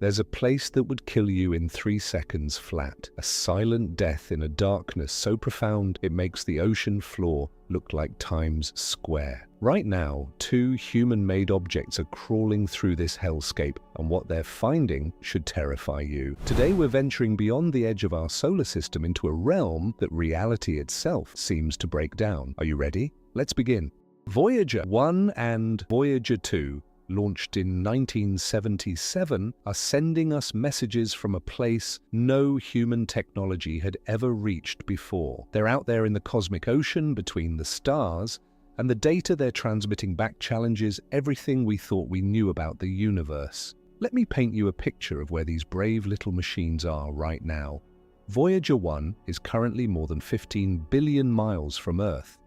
There's a place that would kill you in 3 seconds flat, a silent death in a darkness so profound it makes the ocean floor look like Times Square. Right now, 2 human-made objects are crawling through this hellscape, and what they're finding should terrify you. Today we're venturing beyond the edge of our solar system into a realm that reality itself seems to break down. Are you ready? Let's begin. Voyager 1 and Voyager 2, launched in 1977, are sending us messages from a place no human technology had ever reached before. They're out there in the cosmic ocean between the stars, and the data they're transmitting back challenges everything we thought we knew about the universe. Let me paint you a picture of where these brave little machines are right now. Voyager 1 is currently more than 15 billion miles from Earth.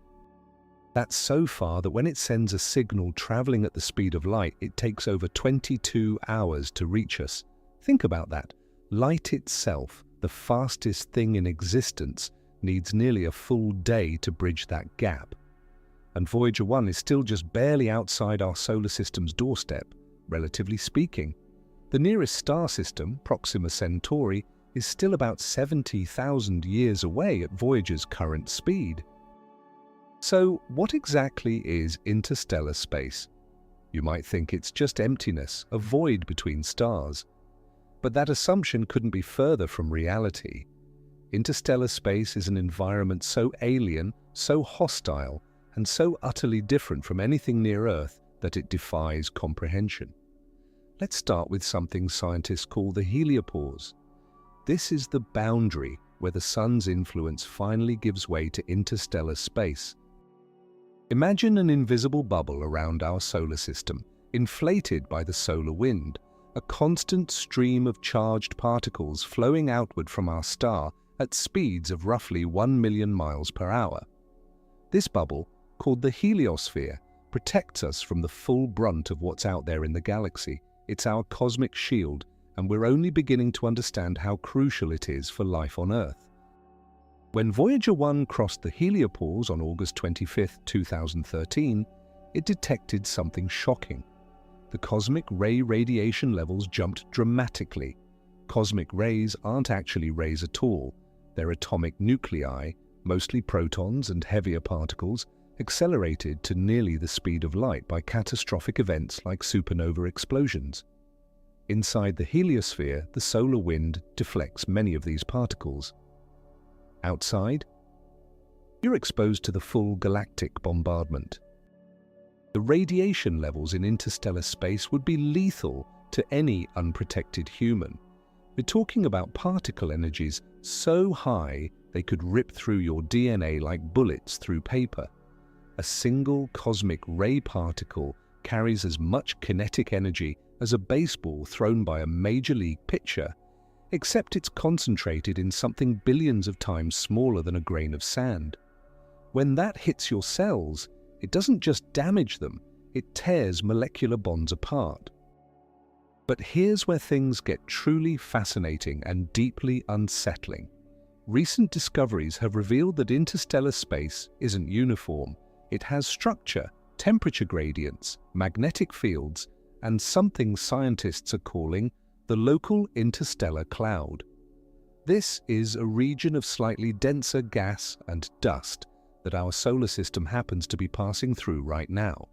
That's so far that when it sends a signal traveling at the speed of light, it takes over 22 hours to reach us. Think about that. Light itself, the fastest thing in existence, needs nearly a full day to bridge that gap. And Voyager 1 is still just barely outside our solar system's doorstep, relatively speaking. The nearest star system, Proxima Centauri, is still about 70,000 years away at Voyager's current speed. So, what exactly is interstellar space? You might think it's just emptiness, a void between stars. But that assumption couldn't be further from reality. Interstellar space is an environment so alien, so hostile, and so utterly different from anything near Earth that it defies comprehension. Let's start with something scientists call the Heliopause. This is the boundary where the sun's influence finally gives way to interstellar space. Imagine an invisible bubble around our solar system, inflated by the solar wind, a constant stream of charged particles flowing outward from our star at speeds of roughly 1 million miles per hour. This bubble, called the heliosphere, protects us from the full brunt of what's out there in the galaxy. It's our cosmic shield, and we're only beginning to understand how crucial it is for life on Earth. When Voyager 1 crossed the Heliopause on August 25, 2013, it detected something shocking. The cosmic ray radiation levels jumped dramatically. Cosmic rays aren't actually rays at all. They're atomic nuclei, mostly protons and heavier particles, accelerated to nearly the speed of light by catastrophic events like supernova explosions. Inside the heliosphere, the solar wind deflects many of these particles. Outside, you're exposed to the full galactic bombardment. The radiation levels in interstellar space would be lethal to any unprotected human. We're talking about particle energies so high they could rip through your DNA like bullets through paper. A single cosmic ray particle carries as much kinetic energy as a baseball thrown by a major league pitcher, except it's concentrated in something billions of times smaller than a grain of sand. When that hits your cells, it doesn't just damage them, it tears molecular bonds apart. But here's where things get truly fascinating and deeply unsettling. Recent discoveries have revealed that interstellar space isn't uniform. It has structure, temperature gradients, magnetic fields, and something scientists are calling the local interstellar cloud. This is a region of slightly denser gas and dust that our solar system happens to be passing through right now.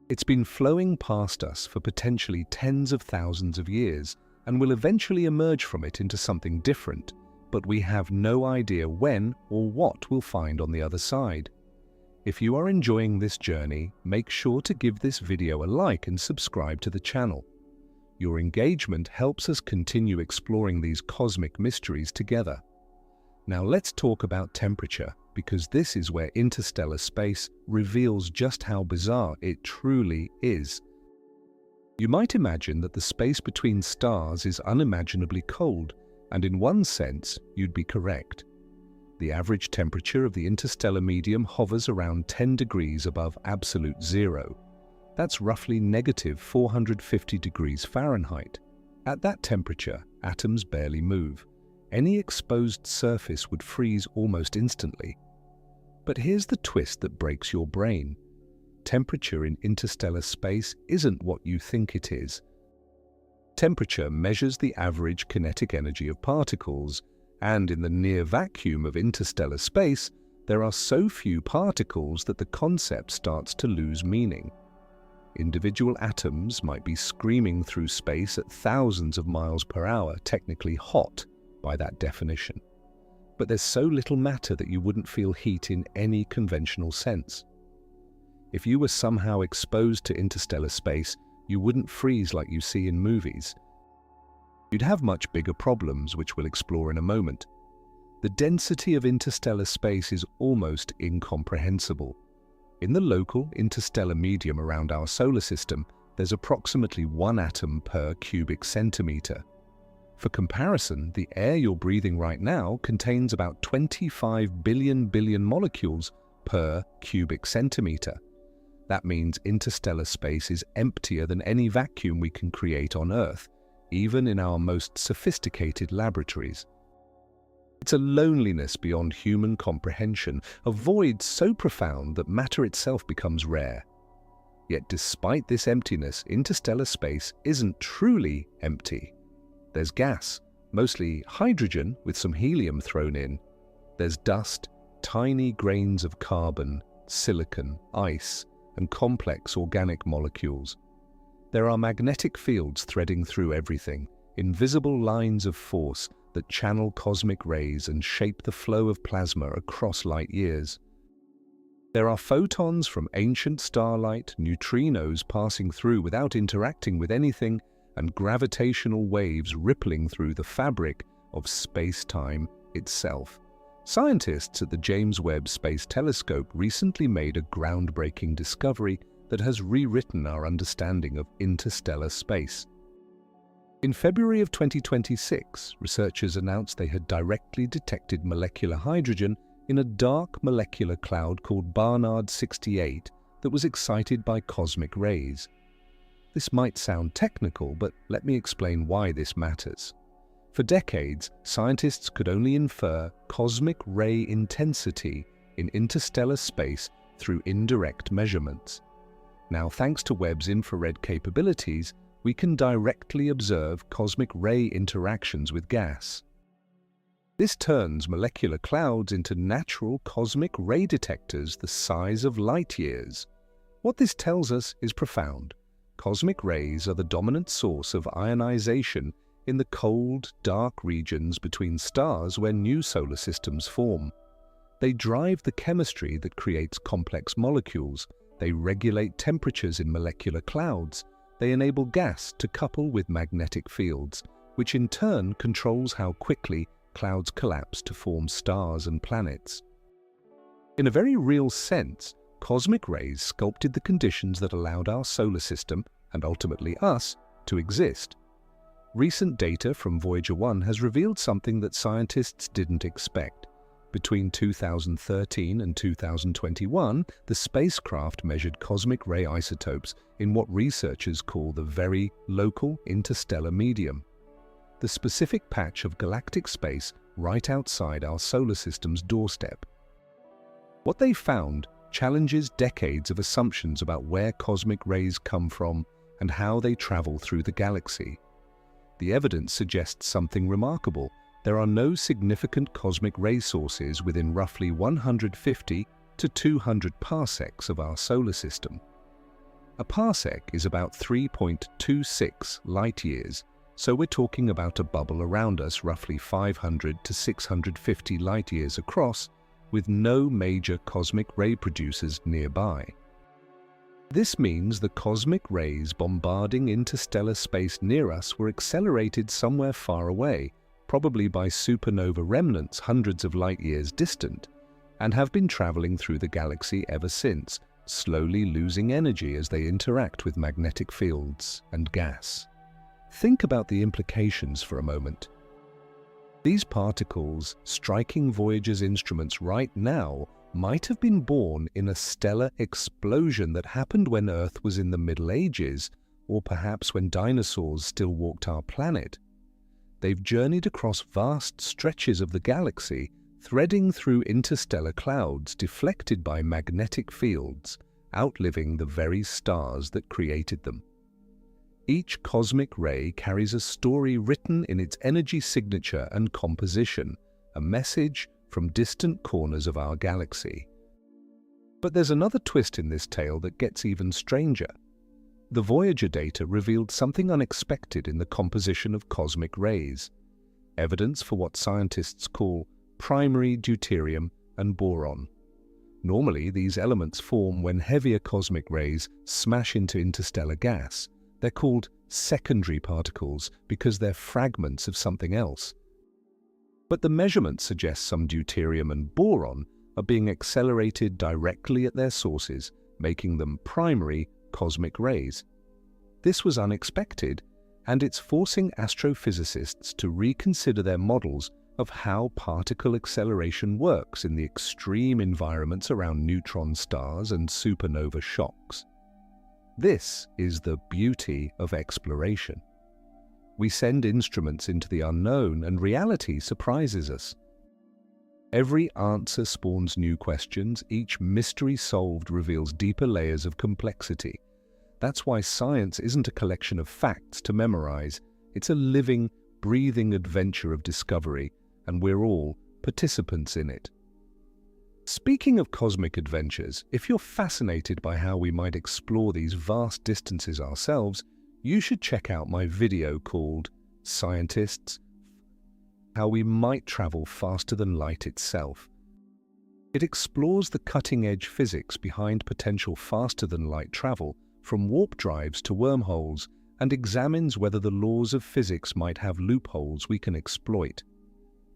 It's been flowing past us for potentially tens of thousands of years and will eventually emerge from it into something different, but we have no idea when or what we'll find on the other side. If you are enjoying this journey, make sure to give this video a like and subscribe to the channel. Your engagement helps us continue exploring these cosmic mysteries together. Now let's talk about temperature, because this is where interstellar space reveals just how bizarre it truly is. You might imagine that the space between stars is unimaginably cold, and in one sense, you'd be correct. The average temperature of the interstellar medium hovers around 10 degrees above absolute zero. That's roughly negative 450 degrees Fahrenheit. At that temperature, atoms barely move. Any exposed surface would freeze almost instantly. But here's the twist that breaks your brain. Temperature in interstellar space isn't what you think it is. Temperature measures the average kinetic energy of particles, and in the near vacuum of interstellar space, there are so few particles that the concept starts to lose meaning. Individual atoms might be screaming through space at thousands of miles per hour, technically hot by that definition. But there's so little matter that you wouldn't feel heat in any conventional sense. If you were somehow exposed to interstellar space, you wouldn't freeze like you see in movies. You'd have much bigger problems, which we'll explore in a moment. The density of interstellar space is almost incomprehensible. In the local interstellar medium around our solar system, there's approximately 1 atom per cubic centimeter. For comparison, the air you're breathing right now contains about 25 billion molecules per cubic centimeter. That means interstellar space is emptier than any vacuum we can create on Earth, even in our most sophisticated laboratories. It's a loneliness beyond human comprehension, a void so profound that matter itself becomes rare. Yet despite this emptiness, interstellar space isn't truly empty. There's gas, mostly hydrogen with some helium thrown in. There's dust, tiny grains of carbon, silicon, ice, and complex organic molecules. There are magnetic fields threading through everything, invisible lines of force that channel cosmic rays and shape the flow of plasma across light years. There are photons from ancient starlight, neutrinos passing through without interacting with anything, and gravitational waves rippling through the fabric of space-time itself. Scientists at the James Webb Space Telescope recently made a groundbreaking discovery that has rewritten our understanding of interstellar space. In February of 2026, researchers announced they had directly detected molecular hydrogen in a dark molecular cloud called Barnard 68 that was excited by cosmic rays. This might sound technical, but let me explain why this matters. For decades, scientists could only infer cosmic ray intensity in interstellar space through indirect measurements. Now, thanks to Webb's infrared capabilities, we can directly observe cosmic ray interactions with gas. This turns molecular clouds into natural cosmic ray detectors the size of light years. What this tells us is profound. Cosmic rays are the dominant source of ionization in the cold, dark regions between stars where new solar systems form. They drive the chemistry that creates complex molecules. They regulate temperatures in molecular clouds. They enable gas to couple with magnetic fields, which in turn controls how quickly clouds collapse to form stars and planets. In a very real sense, cosmic rays sculpted the conditions that allowed our solar system, and ultimately us, to exist. Recent data from Voyager 1 has revealed something that scientists didn't expect. Between 2013 and 2021, the spacecraft measured cosmic ray isotopes in what researchers call the very local interstellar medium, the specific patch of galactic space right outside our solar system's doorstep. What they found challenges decades of assumptions about where cosmic rays come from and how they travel through the galaxy. The evidence suggests something remarkable. There are no significant cosmic ray sources within roughly 150 to 200 parsecs of our solar system. A parsec is about 3.26 light-years, so we're talking about a bubble around us roughly 500 to 650 light-years across, with no major cosmic ray producers nearby. This means the cosmic rays bombarding interstellar space near us were accelerated somewhere far away, probably by supernova remnants hundreds of light-years distant, and have been traveling through the galaxy ever since, slowly losing energy as they interact with magnetic fields and gas. Think about the implications for a moment. These particles striking Voyager's instruments right now might have been born in a stellar explosion that happened when Earth was in the Middle Ages, or perhaps when dinosaurs still walked our planet. They've journeyed across vast stretches of the galaxy, threading through interstellar clouds deflected by magnetic fields, outliving the very stars that created them. Each cosmic ray carries a story written in its energy signature and composition, a message from distant corners of our galaxy. But there's another twist in this tale that gets even stranger. The Voyager data revealed something unexpected in the composition of cosmic rays, evidence for what scientists call primary deuterium and boron. Normally, these elements form when heavier cosmic rays smash into interstellar gas. They're called secondary particles because they're fragments of something else. But the measurements suggest some deuterium and boron are being accelerated directly at their sources, making them primary cosmic rays. This was unexpected, and it's forcing astrophysicists to reconsider their models of how particle acceleration works in the extreme environments around neutron stars and supernova shocks. This is the beauty of exploration. We send instruments into the unknown, and reality surprises us. Every answer spawns new questions. Each mystery solved reveals deeper layers of complexity. That's why science isn't a collection of facts to memorize. It's a living, breathing adventure of discovery, and we're all participants in it. Speaking of cosmic adventures, if you're fascinated by how we might explore these vast distances ourselves, you should check out my video called Scientists: How We Might Travel Faster Than Light Itself. It explores the cutting-edge physics behind potential faster-than-light travel, from warp drives to wormholes, and examines whether the laws of physics might have loopholes we can exploit.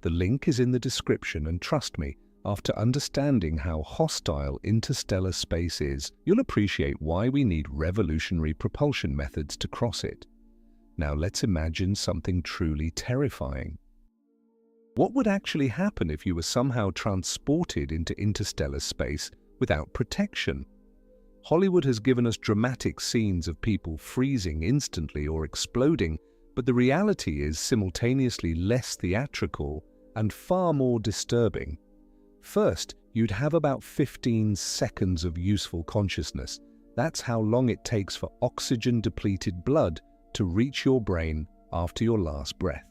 The link is in the description, and trust me, after understanding how hostile interstellar space is, you'll appreciate why we need revolutionary propulsion methods to cross it. Now let's imagine something truly terrifying. What would actually happen if you were somehow transported into interstellar space without protection? Hollywood has given us dramatic scenes of people freezing instantly or exploding, but the reality is simultaneously less theatrical and far more disturbing. First, you'd have about 15 seconds of useful consciousness. That's how long it takes for oxygen-depleted blood to reach your brain after your last breath.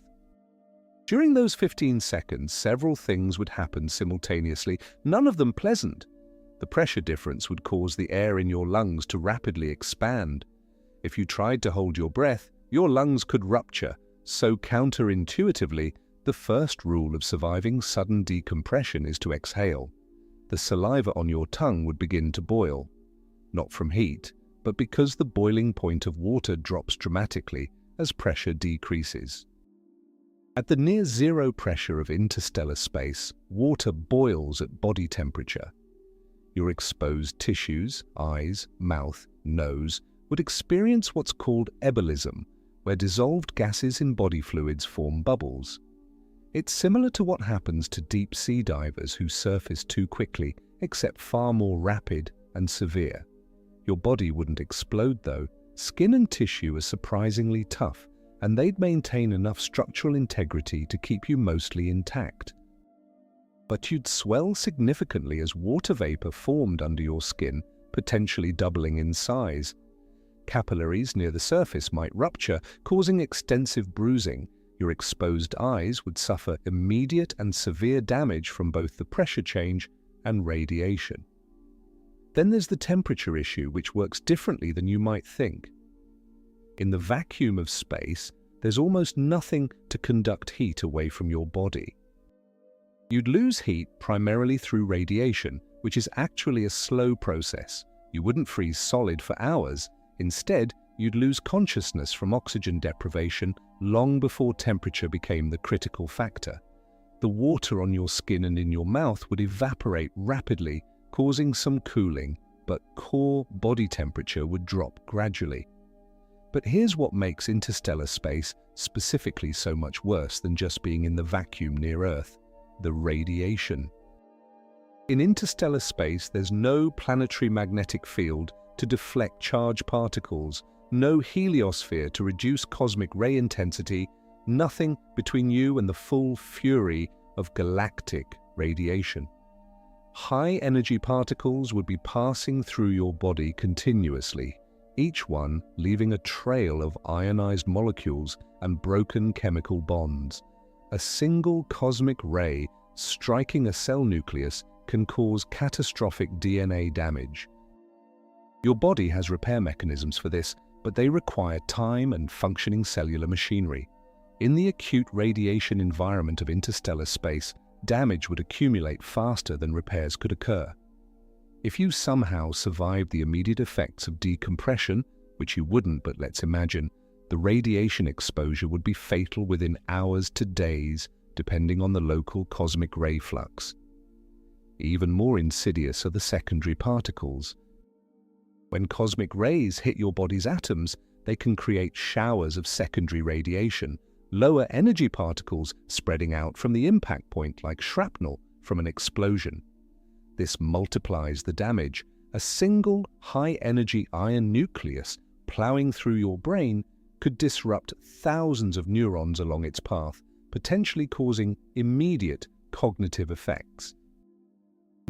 During those 15 seconds, several things would happen simultaneously, none of them pleasant. The pressure difference would cause the air in your lungs to rapidly expand. If you tried to hold your breath, your lungs could rupture, so counterintuitively, the first rule of surviving sudden decompression is to exhale. The saliva on your tongue would begin to boil, not from heat, but because the boiling point of water drops dramatically as pressure decreases. At the near-zero pressure of interstellar space, water boils at body temperature. Your exposed tissues, eyes, mouth, nose, would experience what's called ebulism, where dissolved gases in body fluids form bubbles. It's similar to what happens to deep-sea divers who surface too quickly, except far more rapid and severe. Your body wouldn't explode though. Skin and tissue are surprisingly tough, and they'd maintain enough structural integrity to keep you mostly intact. But you'd swell significantly as water vapor formed under your skin, potentially doubling in size. Capillaries near the surface might rupture, causing extensive bruising. Your exposed eyes would suffer immediate and severe damage from both the pressure change and radiation. Then there's the temperature issue, which works differently than you might think. In the vacuum of space, there's almost nothing to conduct heat away from your body. You'd lose heat primarily through radiation, which is actually a slow process. You wouldn't freeze solid for hours. Instead, you'd lose consciousness from oxygen deprivation long before temperature became the critical factor. The water on your skin and in your mouth would evaporate rapidly, causing some cooling, but core body temperature would drop gradually. But here's what makes interstellar space specifically so much worse than just being in the vacuum near Earth: the radiation. In interstellar space, there's no planetary magnetic field to deflect charged particles, no heliosphere to reduce cosmic ray intensity, nothing between you and the full fury of galactic radiation. High-energy particles would be passing through your body continuously, each one leaving a trail of ionized molecules and broken chemical bonds. A single cosmic ray striking a cell nucleus can cause catastrophic DNA damage. Your body has repair mechanisms for this, but they require time and functioning cellular machinery. In the acute radiation environment of interstellar space, damage would accumulate faster than repairs could occur. If you somehow survived the immediate effects of decompression, which you wouldn't, but let's imagine, the radiation exposure would be fatal within hours to days, depending on the local cosmic ray flux. Even more insidious are the secondary particles. When cosmic rays hit your body's atoms, they can create showers of secondary radiation, lower energy particles spreading out from the impact point like shrapnel from an explosion. This multiplies the damage. A single high-energy ion nucleus plowing through your brain could disrupt thousands of neurons along its path, potentially causing immediate cognitive effects.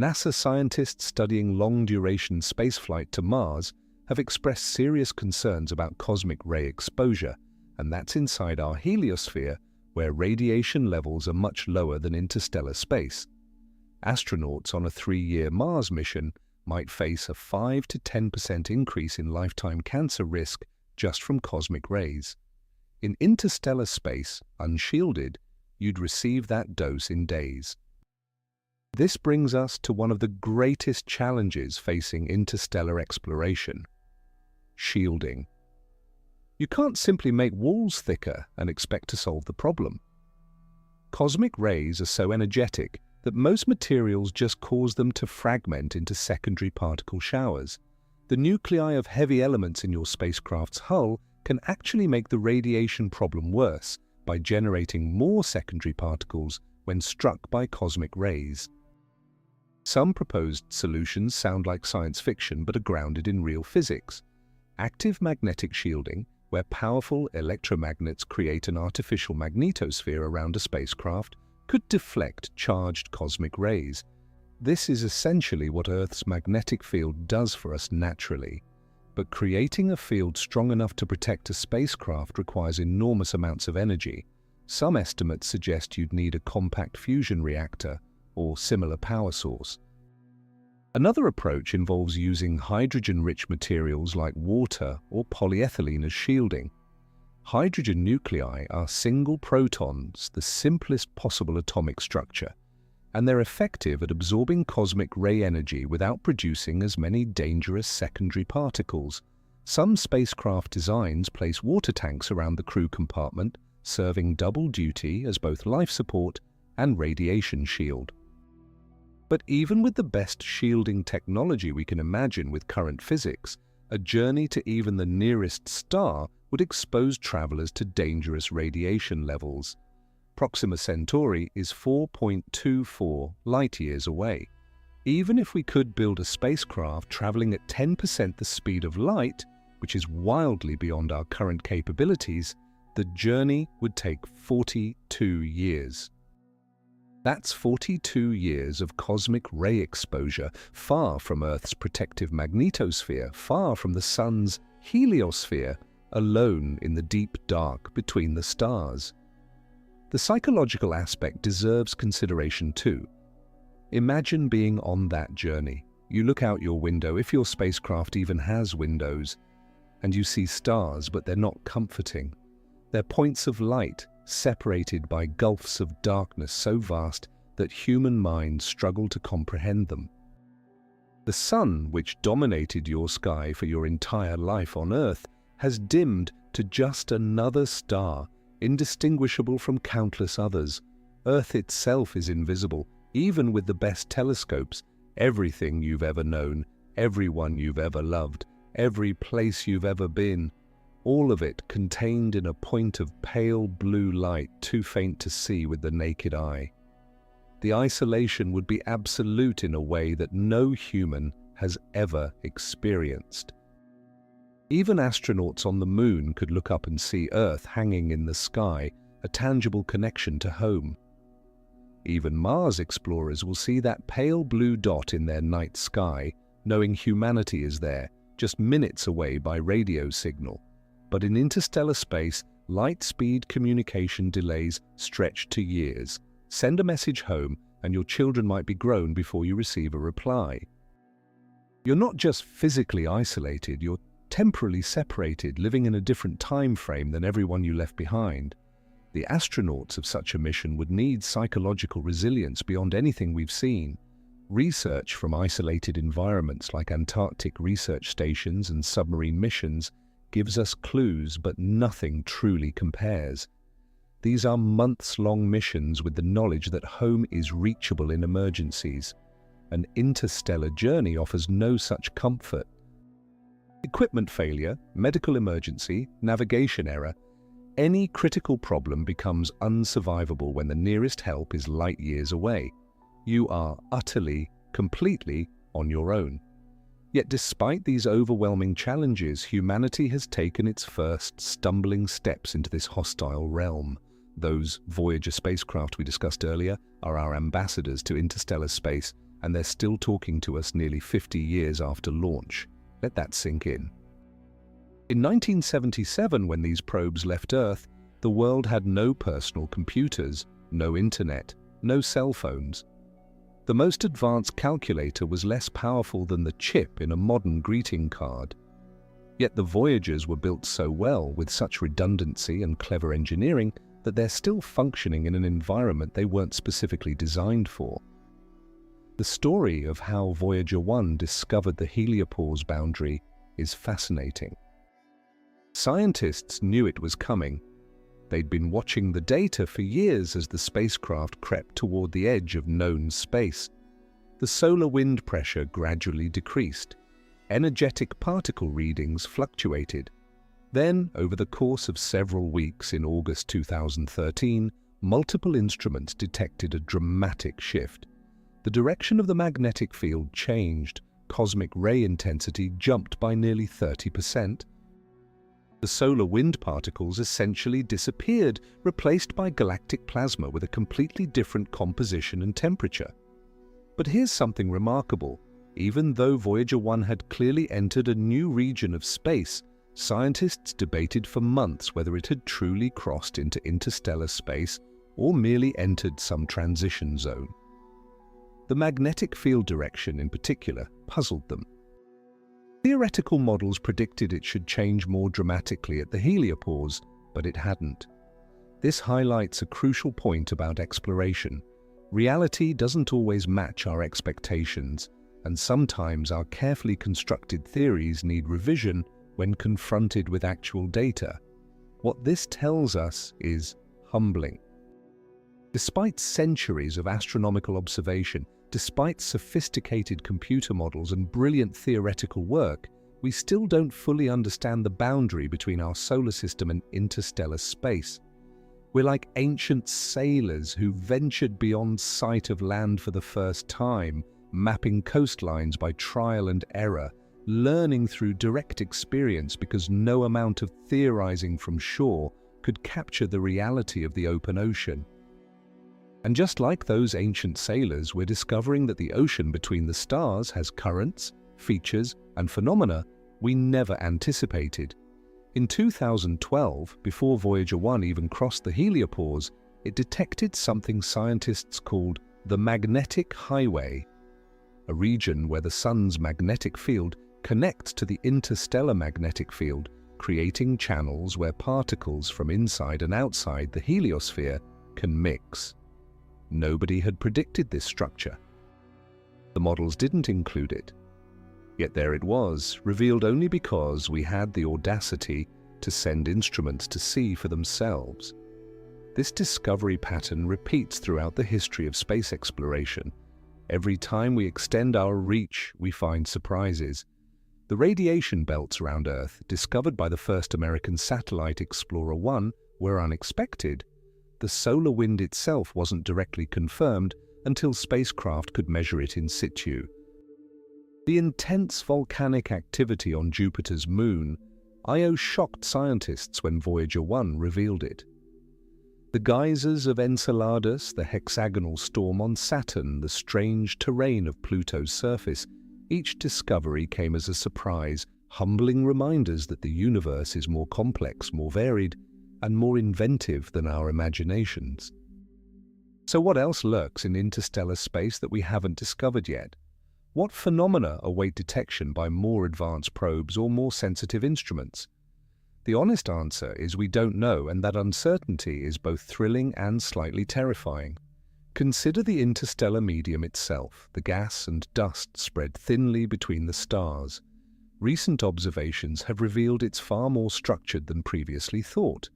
NASA scientists studying long-duration spaceflight to Mars have expressed serious concerns about cosmic ray exposure, and that's inside our heliosphere, where radiation levels are much lower than interstellar space. Astronauts on a 3-year Mars mission might face a 5 to 10% increase in lifetime cancer risk just from cosmic rays. In interstellar space, unshielded, you'd receive that dose in days. This brings us to one of the greatest challenges facing interstellar exploration: shielding. You can't simply make walls thicker and expect to solve the problem. Cosmic rays are so energetic that most materials just cause them to fragment into secondary particle showers. The nuclei of heavy elements in your spacecraft's hull can actually make the radiation problem worse by generating more secondary particles when struck by cosmic rays. Some proposed solutions sound like science fiction but are grounded in real physics. Active magnetic shielding, where powerful electromagnets create an artificial magnetosphere around a spacecraft, could deflect charged cosmic rays. This is essentially what Earth's magnetic field does for us naturally. But creating a field strong enough to protect a spacecraft requires enormous amounts of energy. Some estimates suggest you'd need a compact fusion reactor or similar power source. Another approach involves using hydrogen-rich materials like water or polyethylene as shielding. Hydrogen nuclei are single protons, the simplest possible atomic structure, and they're effective at absorbing cosmic ray energy without producing as many dangerous secondary particles. Some spacecraft designs place water tanks around the crew compartment, serving double duty as both life support and radiation shield. But even with the best shielding technology we can imagine with current physics, a journey to even the nearest star would expose travelers to dangerous radiation levels. Proxima Centauri is 4.24 light-years away. Even if we could build a spacecraft traveling at 10% the speed of light, which is wildly beyond our current capabilities, the journey would take 42 years. That's 42 years of cosmic ray exposure, far from Earth's protective magnetosphere, far from the Sun's heliosphere, alone in the deep dark between the stars. The psychological aspect deserves consideration too. Imagine being on that journey. You look out your window, if your spacecraft even has windows, and you see stars, but they're not comforting. They're points of light, separated by gulfs of darkness so vast that human minds struggle to comprehend them. The sun, which dominated your sky for your entire life on Earth, has dimmed to just another star, indistinguishable from countless others. Earth itself is invisible, even with the best telescopes. Everything you've ever known, everyone you've ever loved, every place you've ever been, all of it contained in a point of pale blue light too faint to see with the naked eye. The isolation would be absolute in a way that no human has ever experienced. Even astronauts on the moon could look up and see Earth hanging in the sky, a tangible connection to home. Even Mars explorers will see that pale blue dot in their night sky, knowing humanity is there, just minutes away by radio signal. But in interstellar space, light-speed communication delays stretch to years. Send a message home, and your children might be grown before you receive a reply. You're not just physically isolated, you're temporally separated, living in a different time frame than everyone you left behind. The astronauts of such a mission would need psychological resilience beyond anything we've seen. Research from isolated environments like Antarctic research stations and submarine missions gives us clues, but nothing truly compares. These are months-long missions with the knowledge that home is reachable in emergencies. An interstellar journey offers no such comfort. Equipment failure, medical emergency, navigation error, any critical problem becomes unsurvivable when the nearest help is light years away. You are utterly, completely on your own. Yet despite these overwhelming challenges, humanity has taken its first stumbling steps into this hostile realm. Those Voyager spacecraft we discussed earlier are our ambassadors to interstellar space, and they're still talking to us nearly 50 years after launch. Let that sink in. In 1977, when these probes left Earth, the world had no personal computers, no internet, no cell phones. The most advanced calculator was less powerful than the chip in a modern greeting card. Yet the Voyagers were built so well, with such redundancy and clever engineering, that they're still functioning in an environment they weren't specifically designed for. The story of how Voyager 1 discovered the Heliopause boundary is fascinating. Scientists knew it was coming. They'd been watching the data for years as the spacecraft crept toward the edge of known space. The solar wind pressure gradually decreased. Energetic particle readings fluctuated. Then, over the course of several weeks in August 2013, multiple instruments detected a dramatic shift. The direction of the magnetic field changed. Cosmic ray intensity jumped by nearly 30%. The solar wind particles essentially disappeared, replaced by galactic plasma with a completely different composition and temperature. But here's something remarkable. Even though Voyager 1 had clearly entered a new region of space, scientists debated for months whether it had truly crossed into interstellar space or merely entered some transition zone. The magnetic field direction, in particular, puzzled them. Theoretical models predicted it should change more dramatically at the Heliopause, but it hadn't. This highlights a crucial point about exploration. Reality doesn't always match our expectations, and sometimes our carefully constructed theories need revision when confronted with actual data. What this tells us is humbling. Despite centuries of astronomical observation, despite sophisticated computer models and brilliant theoretical work, we still don't fully understand the boundary between our solar system and interstellar space. We're like ancient sailors who ventured beyond sight of land for the first time, mapping coastlines by trial and error, learning through direct experience because no amount of theorizing from shore could capture the reality of the open ocean. And just like those ancient sailors, we're discovering that the ocean between the stars has currents, features, and phenomena we never anticipated. In 2012, before Voyager 1 even crossed the Heliopause, it detected something scientists called the magnetic highway, a region where the sun's magnetic field connects to the interstellar magnetic field, creating channels where particles from inside and outside the heliosphere can mix. Nobody had predicted this structure. The models didn't include it. Yet there it was, revealed only because we had the audacity to send instruments to see for themselves. This discovery pattern repeats throughout the history of space exploration. Every time we extend our reach, we find surprises. The radiation belts around Earth, discovered by the first American satellite Explorer 1, were unexpected. The solar wind itself wasn't directly confirmed until spacecraft could measure it in situ. The intense volcanic activity on Jupiter's moon, Io, shocked scientists when Voyager 1 revealed it. The geysers of Enceladus, the hexagonal storm on Saturn, the strange terrain of Pluto's surface, each discovery came as a surprise, humbling reminders that the universe is more complex, more varied, and more inventive than our imaginations. So what else lurks in interstellar space that we haven't discovered yet? What phenomena await detection by more advanced probes or more sensitive instruments? The honest answer is we don't know, and that uncertainty is both thrilling and slightly terrifying. Consider the interstellar medium itself, the gas and dust spread thinly between the stars. Recent observations have revealed it's far more structured than previously thought.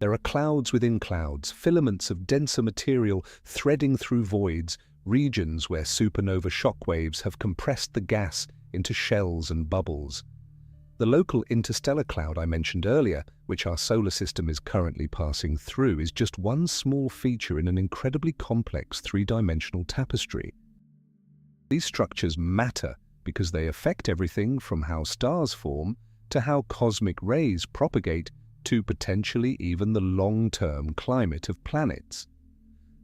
There are clouds within clouds, filaments of denser material threading through voids, regions where supernova shockwaves have compressed the gas into shells and bubbles. The local interstellar cloud I mentioned earlier, which our solar system is currently passing through, is just one small feature in an incredibly complex three-dimensional tapestry. These structures matter because they affect everything from how stars form to how cosmic rays propagate to potentially even the long-term climate of planets.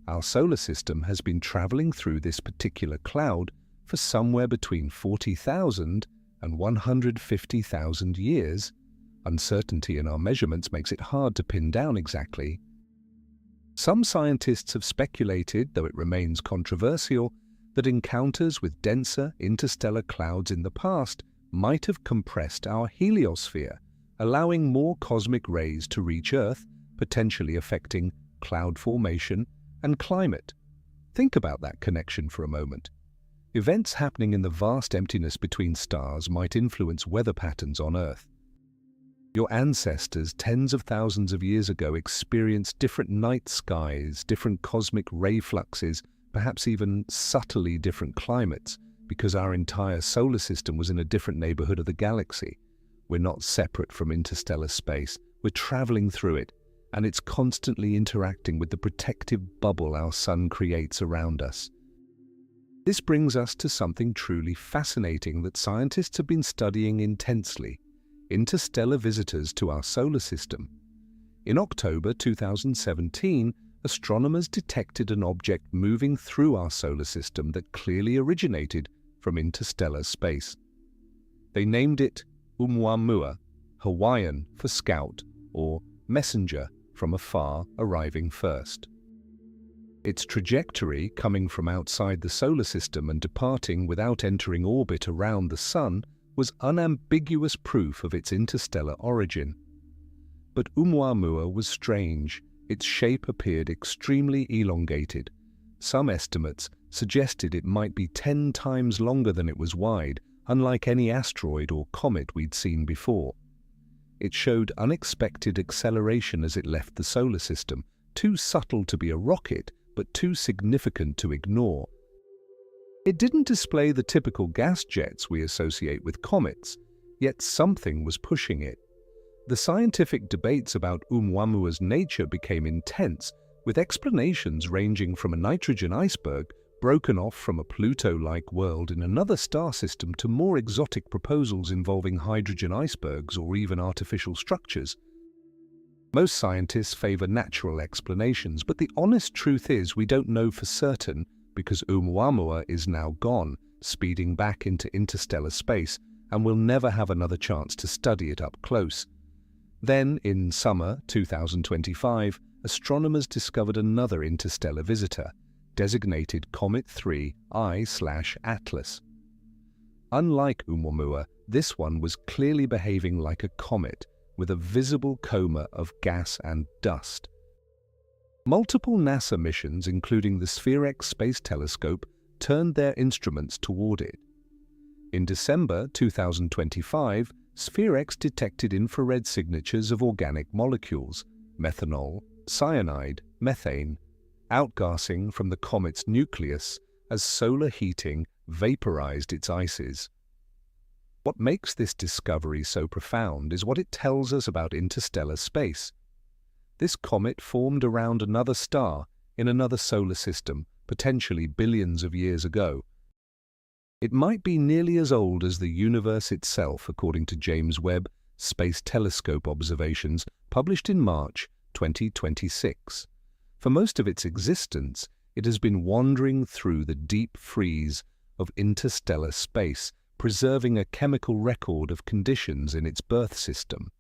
Our solar system has been traveling through this particular cloud for somewhere between 40,000 and 150,000 years. Uncertainty in our measurements makes it hard to pin down exactly. Some scientists have speculated, though it remains controversial, that encounters with denser interstellar clouds in the past might have compressed our heliosphere, allowing more cosmic rays to reach Earth, potentially affecting cloud formation and climate. Think about that connection for a moment. Events happening in the vast emptiness between stars might influence weather patterns on Earth. Your ancestors tens of thousands of years ago experienced different night skies, different cosmic ray fluxes, perhaps even subtly different climates, because our entire solar system was in a different neighborhood of the galaxy. We're not separate from interstellar space. We're traveling through it, and it's constantly interacting with the protective bubble our sun creates around us. This brings us to something truly fascinating that scientists have been studying intensely: interstellar visitors to our solar system. In October 2017, astronomers detected an object moving through our solar system that clearly originated from interstellar space. They named it Oumuamua, Hawaiian for scout, or messenger from afar arriving first. Its trajectory, coming from outside the solar system and departing without entering orbit around the Sun, was unambiguous proof of its interstellar origin. But Oumuamua was strange. Its shape appeared extremely elongated. Some estimates suggested it might be 10 times longer than it was wide, unlike any asteroid or comet we'd seen before. It showed unexpected acceleration as it left the solar system, too subtle to be a rocket, but too significant to ignore. It didn't display the typical gas jets we associate with comets, yet something was pushing it. The scientific debates about Oumuamua's nature became intense, with explanations ranging from a nitrogen iceberg broken off from a Pluto-like world in another star system to more exotic proposals involving hydrogen icebergs or even artificial structures. Most scientists favor natural explanations, but the honest truth is we don't know for certain because Oumuamua is now gone, speeding back into interstellar space, and we'll never have another chance to study it up close. Then, in summer 2025, astronomers discovered another interstellar visitor, designated Comet 3 I/Atlas. Unlike Oumuamua, this one was clearly behaving like a comet, with a visible coma of gas and dust. Multiple NASA missions, including the SphereX Space Telescope, turned their instruments toward it. In December 2025, SphereX detected infrared signatures of organic molecules, methanol, cyanide, methane, outgassing from the comet's nucleus as solar heating vaporized its ices. What makes this discovery so profound is what it tells us about interstellar space. This comet formed around another star in another solar system, potentially billions of years ago. It might be nearly as old as the universe itself, according to James Webb Space Telescope observations published in March 2026. For most of its existence, it has been wandering through the deep freeze of interstellar space, preserving a chemical record of conditions in its birth system.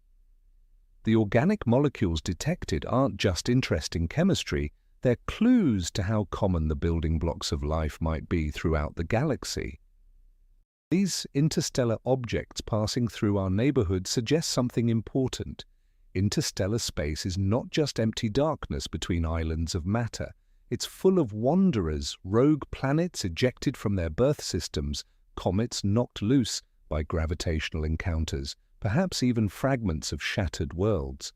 The organic molecules detected aren't just interesting chemistry, they're clues to how common the building blocks of life might be throughout the galaxy. These interstellar objects passing through our neighborhood suggest something important. Interstellar space is not just empty darkness between islands of matter. It's full of wanderers, rogue planets ejected from their birth systems, comets knocked loose by gravitational encounters, perhaps even fragments of shattered worlds.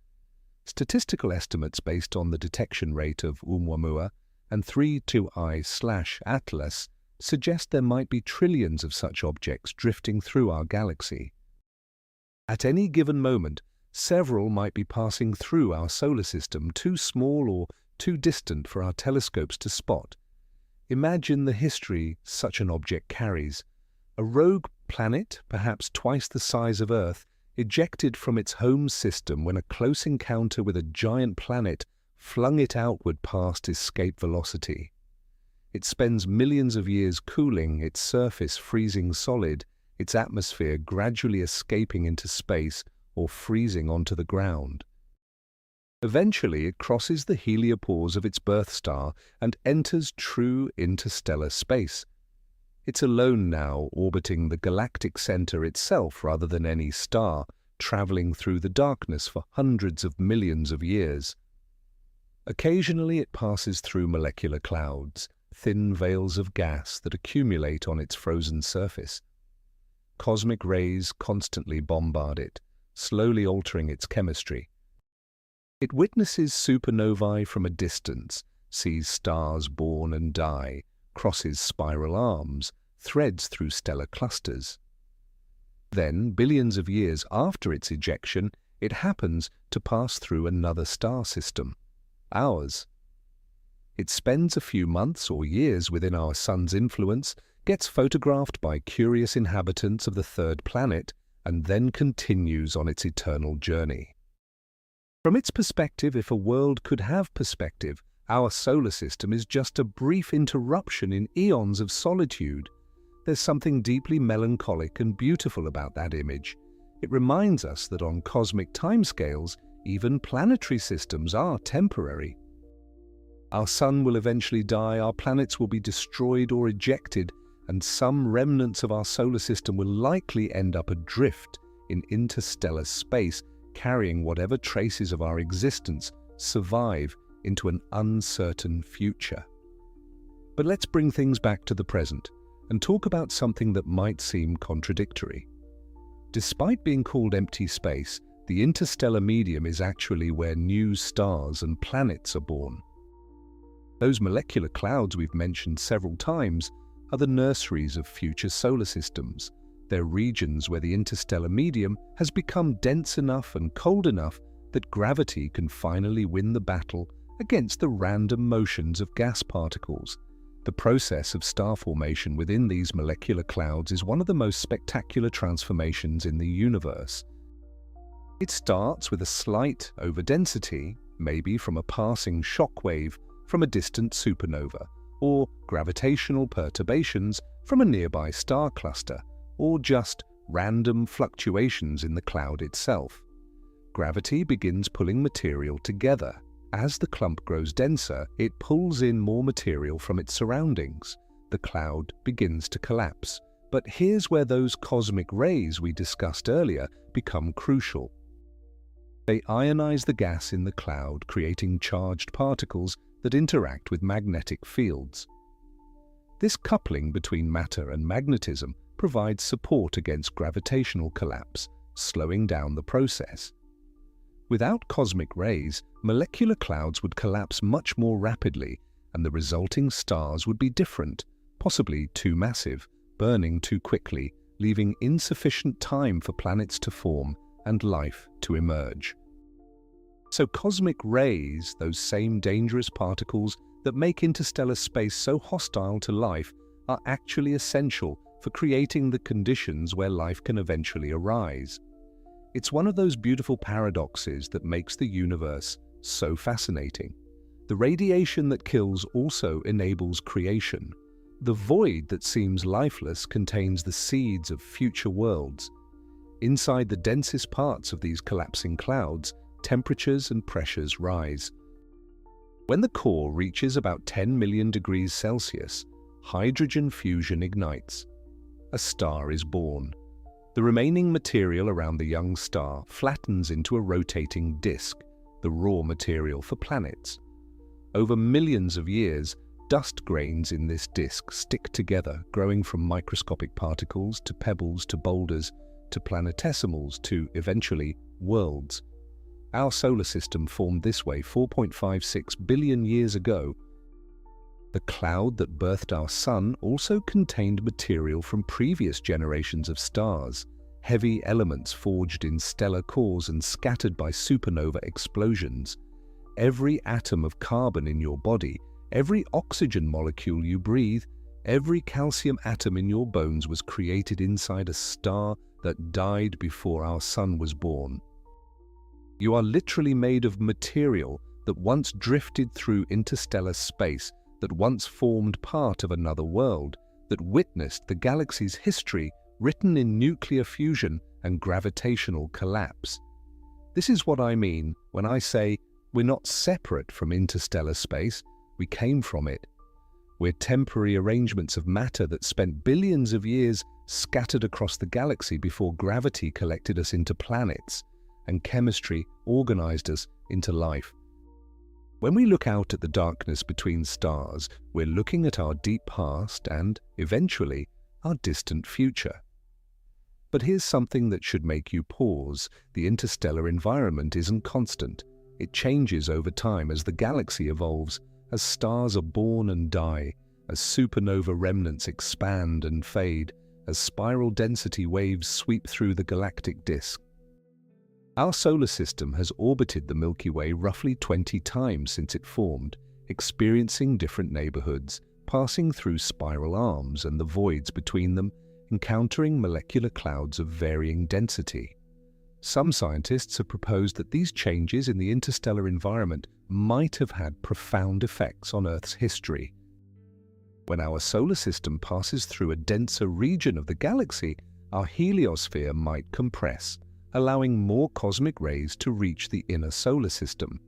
Statistical estimates based on the detection rate of Oumuamua and 32I/Atlas suggest there might be trillions of such objects drifting through our galaxy. At any given moment, several might be passing through our solar system, too small or too distant for our telescopes to spot. Imagine the history such an object carries. A rogue planet, perhaps twice the size of Earth, ejected from its home system when a close encounter with a giant planet flung it outward past escape velocity. It spends millions of years cooling, its surface freezing solid, its atmosphere gradually escaping into space or freezing onto the ground. Eventually, it crosses the heliopause of its birth star and enters true interstellar space. It's alone now, orbiting the galactic center itself rather than any star, traveling through the darkness for hundreds of millions of years. Occasionally it passes through molecular clouds, thin veils of gas that accumulate on its frozen surface. Cosmic rays constantly bombard it, slowly altering its chemistry. It witnesses supernovae from a distance, sees stars born and die, crosses spiral arms, threads through stellar clusters. Then, billions of years after its ejection, it happens to pass through another star system, ours. It spends a few months or years within our sun's influence, gets photographed by curious inhabitants of the third planet, and then continues on its eternal journey. From its perspective, if a world could have perspective, our solar system is just a brief interruption in eons of solitude. There's something deeply melancholic and beautiful about that image. It reminds us that on cosmic timescales, even planetary systems are temporary. Our sun will eventually die, our planets will be destroyed or ejected, and some remnants of our solar system will likely end up adrift in interstellar space, carrying whatever traces of our existence survive into an uncertain future. But let's bring things back to the present and talk about something that might seem contradictory. Despite being called empty space, the interstellar medium is actually where new stars and planets are born. Those molecular clouds we've mentioned several times are the nurseries of future solar systems. They're regions where the interstellar medium has become dense enough and cold enough that gravity can finally win the battle against the random motions of gas particles. The process of star formation within these molecular clouds is one of the most spectacular transformations in the universe. It starts with a slight overdensity, maybe from a passing shockwave from a distant supernova, or gravitational perturbations from a nearby star cluster, or just random fluctuations in the cloud itself. Gravity begins pulling material together. As the clump grows denser, it pulls in more material from its surroundings. The cloud begins to collapse. But here's where those cosmic rays we discussed earlier become crucial. They ionize the gas in the cloud, creating charged particles that interact with magnetic fields. This coupling between matter and magnetism provides support against gravitational collapse, slowing down the process. Without cosmic rays, molecular clouds would collapse much more rapidly, and the resulting stars would be different, possibly too massive, burning too quickly, leaving insufficient time for planets to form and life to emerge. So cosmic rays, those same dangerous particles that make interstellar space so hostile to life, are actually essential for creating the conditions where life can eventually arise. It's one of those beautiful paradoxes that makes the universe so fascinating. The radiation that kills also enables creation. The void that seems lifeless contains the seeds of future worlds. Inside the densest parts of these collapsing clouds, temperatures and pressures rise. When the core reaches about 10 million degrees Celsius, hydrogen fusion ignites. A star is born. The remaining material around the young star flattens into a rotating disk, the raw material for planets. Over millions of years, dust grains in this disk stick together, growing from microscopic particles to pebbles to boulders to planetesimals to, eventually, worlds. Our solar system formed this way 4.56 billion years ago. The cloud that birthed our sun also contained material from previous generations of stars, heavy elements forged in stellar cores and scattered by supernova explosions. Every atom of carbon in your body, every oxygen molecule you breathe, every calcium atom in your bones was created inside a star that died before our sun was born. You are literally made of material that once drifted through interstellar space, that once formed part of another world, that witnessed the galaxy's history written in nuclear fusion and gravitational collapse. This is what I mean when I say we're not separate from interstellar space, we came from it. We're temporary arrangements of matter that spent billions of years scattered across the galaxy before gravity collected us into planets and chemistry organized us into life. When we look out at the darkness between stars, we're looking at our deep past and, eventually, our distant future. But here's something that should make you pause. The interstellar environment isn't constant. It changes over time as the galaxy evolves, as stars are born and die, as supernova remnants expand and fade, as spiral density waves sweep through the galactic disk. Our solar system has orbited the Milky Way roughly 20 times since it formed, experiencing different neighborhoods, passing through spiral arms and the voids between them, encountering molecular clouds of varying density. Some scientists have proposed that these changes in the interstellar environment might have had profound effects on Earth's history. When our solar system passes through a denser region of the galaxy, our heliosphere might compress, allowing more cosmic rays to reach the inner solar system.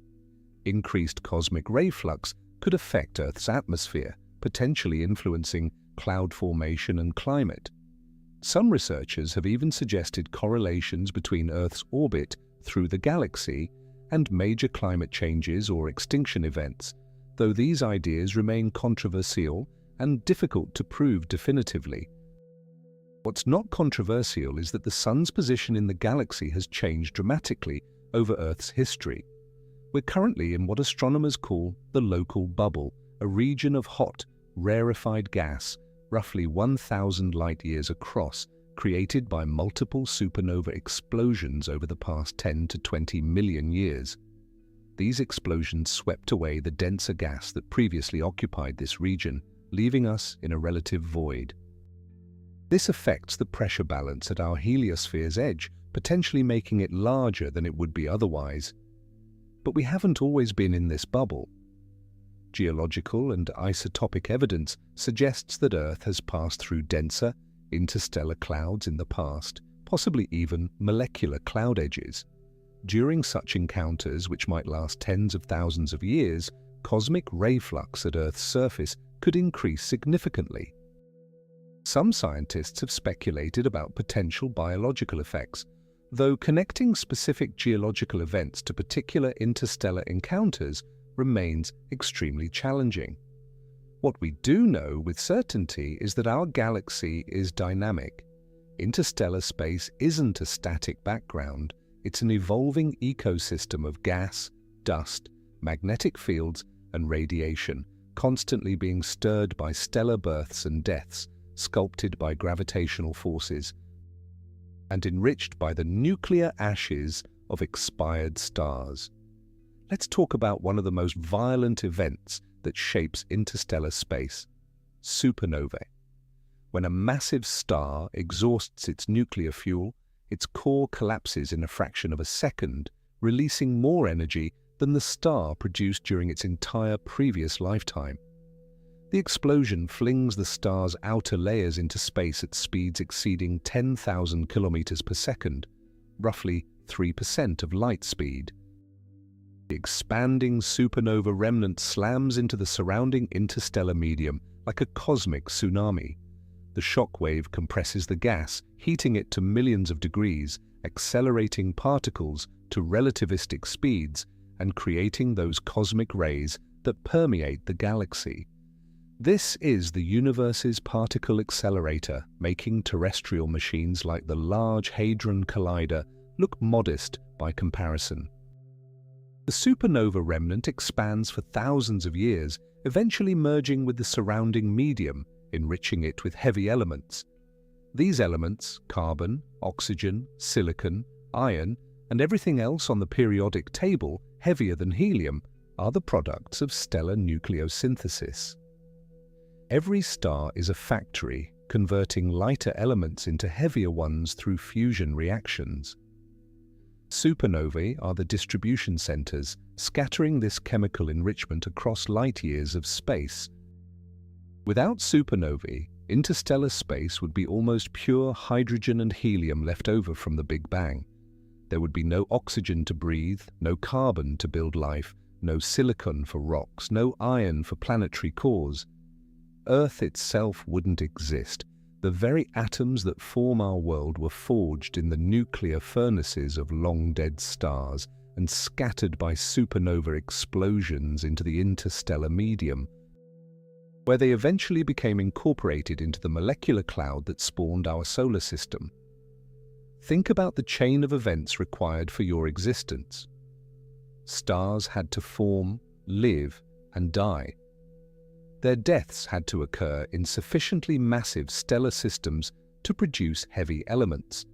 Increased cosmic ray flux could affect Earth's atmosphere, potentially influencing cloud formation and climate. Some researchers have even suggested correlations between Earth's orbit through the galaxy and major climate changes or extinction events, though these ideas remain controversial and difficult to prove definitively. What's not controversial is that the Sun's position in the galaxy has changed dramatically over Earth's history. We're currently in what astronomers call the local bubble, a region of hot, rarefied gas, roughly 1,000 light-years across, created by multiple supernova explosions over the past 10 to 20 million years. These explosions swept away the denser gas that previously occupied this region, leaving us in a relative void. This affects the pressure balance at our heliosphere's edge, potentially making it larger than it would be otherwise. But we haven't always been in this bubble. Geological and isotopic evidence suggests that Earth has passed through denser, interstellar clouds in the past, possibly even molecular cloud edges. During such encounters, which might last tens of thousands of years, cosmic ray flux at Earth's surface could increase significantly. Some scientists have speculated about potential biological effects, though connecting specific geological events to particular interstellar encounters remains extremely challenging. What we do know with certainty is that our galaxy is dynamic. Interstellar space isn't a static background, it's an evolving ecosystem of gas, dust, magnetic fields, and radiation, constantly being stirred by stellar births and deaths, sculpted by gravitational forces, and enriched by the nuclear ashes of expired stars. Let's talk about one of the most violent events that shapes interstellar space: supernovae. When a massive star exhausts its nuclear fuel, its core collapses in a fraction of a second, releasing more energy than the star produced during its entire previous lifetime. The explosion flings the star's outer layers into space at speeds exceeding 10,000 kilometers per second, roughly 3% of light speed. The expanding supernova remnant slams into the surrounding interstellar medium like a cosmic tsunami. The shockwave compresses the gas, heating it to millions of degrees, accelerating particles to relativistic speeds and creating those cosmic rays that permeate the galaxy. This is the universe's particle accelerator, making terrestrial machines like the Large Hadron Collider look modest by comparison. The supernova remnant expands for thousands of years, eventually merging with the surrounding medium, enriching it with heavy elements. These elements, carbon, oxygen, silicon, iron, and everything else on the periodic table heavier than helium, are the products of stellar nucleosynthesis. Every star is a factory, converting lighter elements into heavier ones through fusion reactions. Supernovae are the distribution centers, scattering this chemical enrichment across light years of space. Without supernovae, interstellar space would be almost pure hydrogen and helium left over from the Big Bang. There would be no oxygen to breathe, no carbon to build life, no silicon for rocks, no iron for planetary cores. Earth itself wouldn't exist. The very atoms that form our world were forged in the nuclear furnaces of long-dead stars and scattered by supernova explosions into the interstellar medium, where they eventually became incorporated into the molecular cloud that spawned our solar system. Think about the chain of events required for your existence. Stars had to form, live, and die. Their deaths had to occur in sufficiently massive stellar systems to produce heavy elements.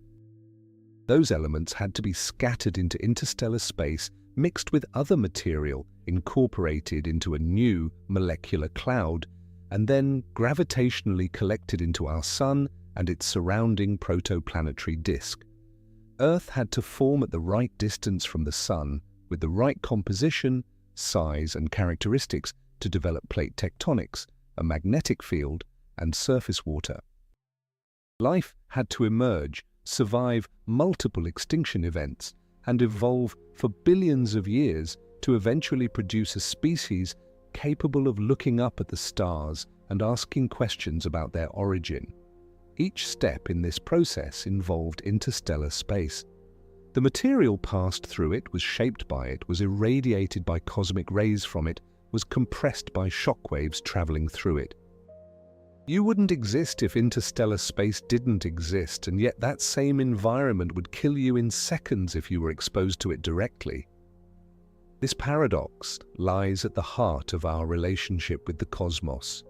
Those elements had to be scattered into interstellar space, mixed with other material, incorporated into a new molecular cloud, and then gravitationally collected into our Sun and its surrounding protoplanetary disk. Earth had to form at the right distance from the Sun, with the right composition, size, and characteristics to develop plate tectonics, a magnetic field, and surface water. Life had to emerge, survive multiple extinction events, and evolve for billions of years to eventually produce a species capable of looking up at the stars and asking questions about their origin. Each step in this process involved interstellar space. The material passed through it, was shaped by it, was irradiated by cosmic rays from it, was compressed by shockwaves traveling through it. You wouldn't exist if interstellar space didn't exist, and yet that same environment would kill you in seconds if you were exposed to it directly. This paradox lies at the heart of our relationship with the cosmos.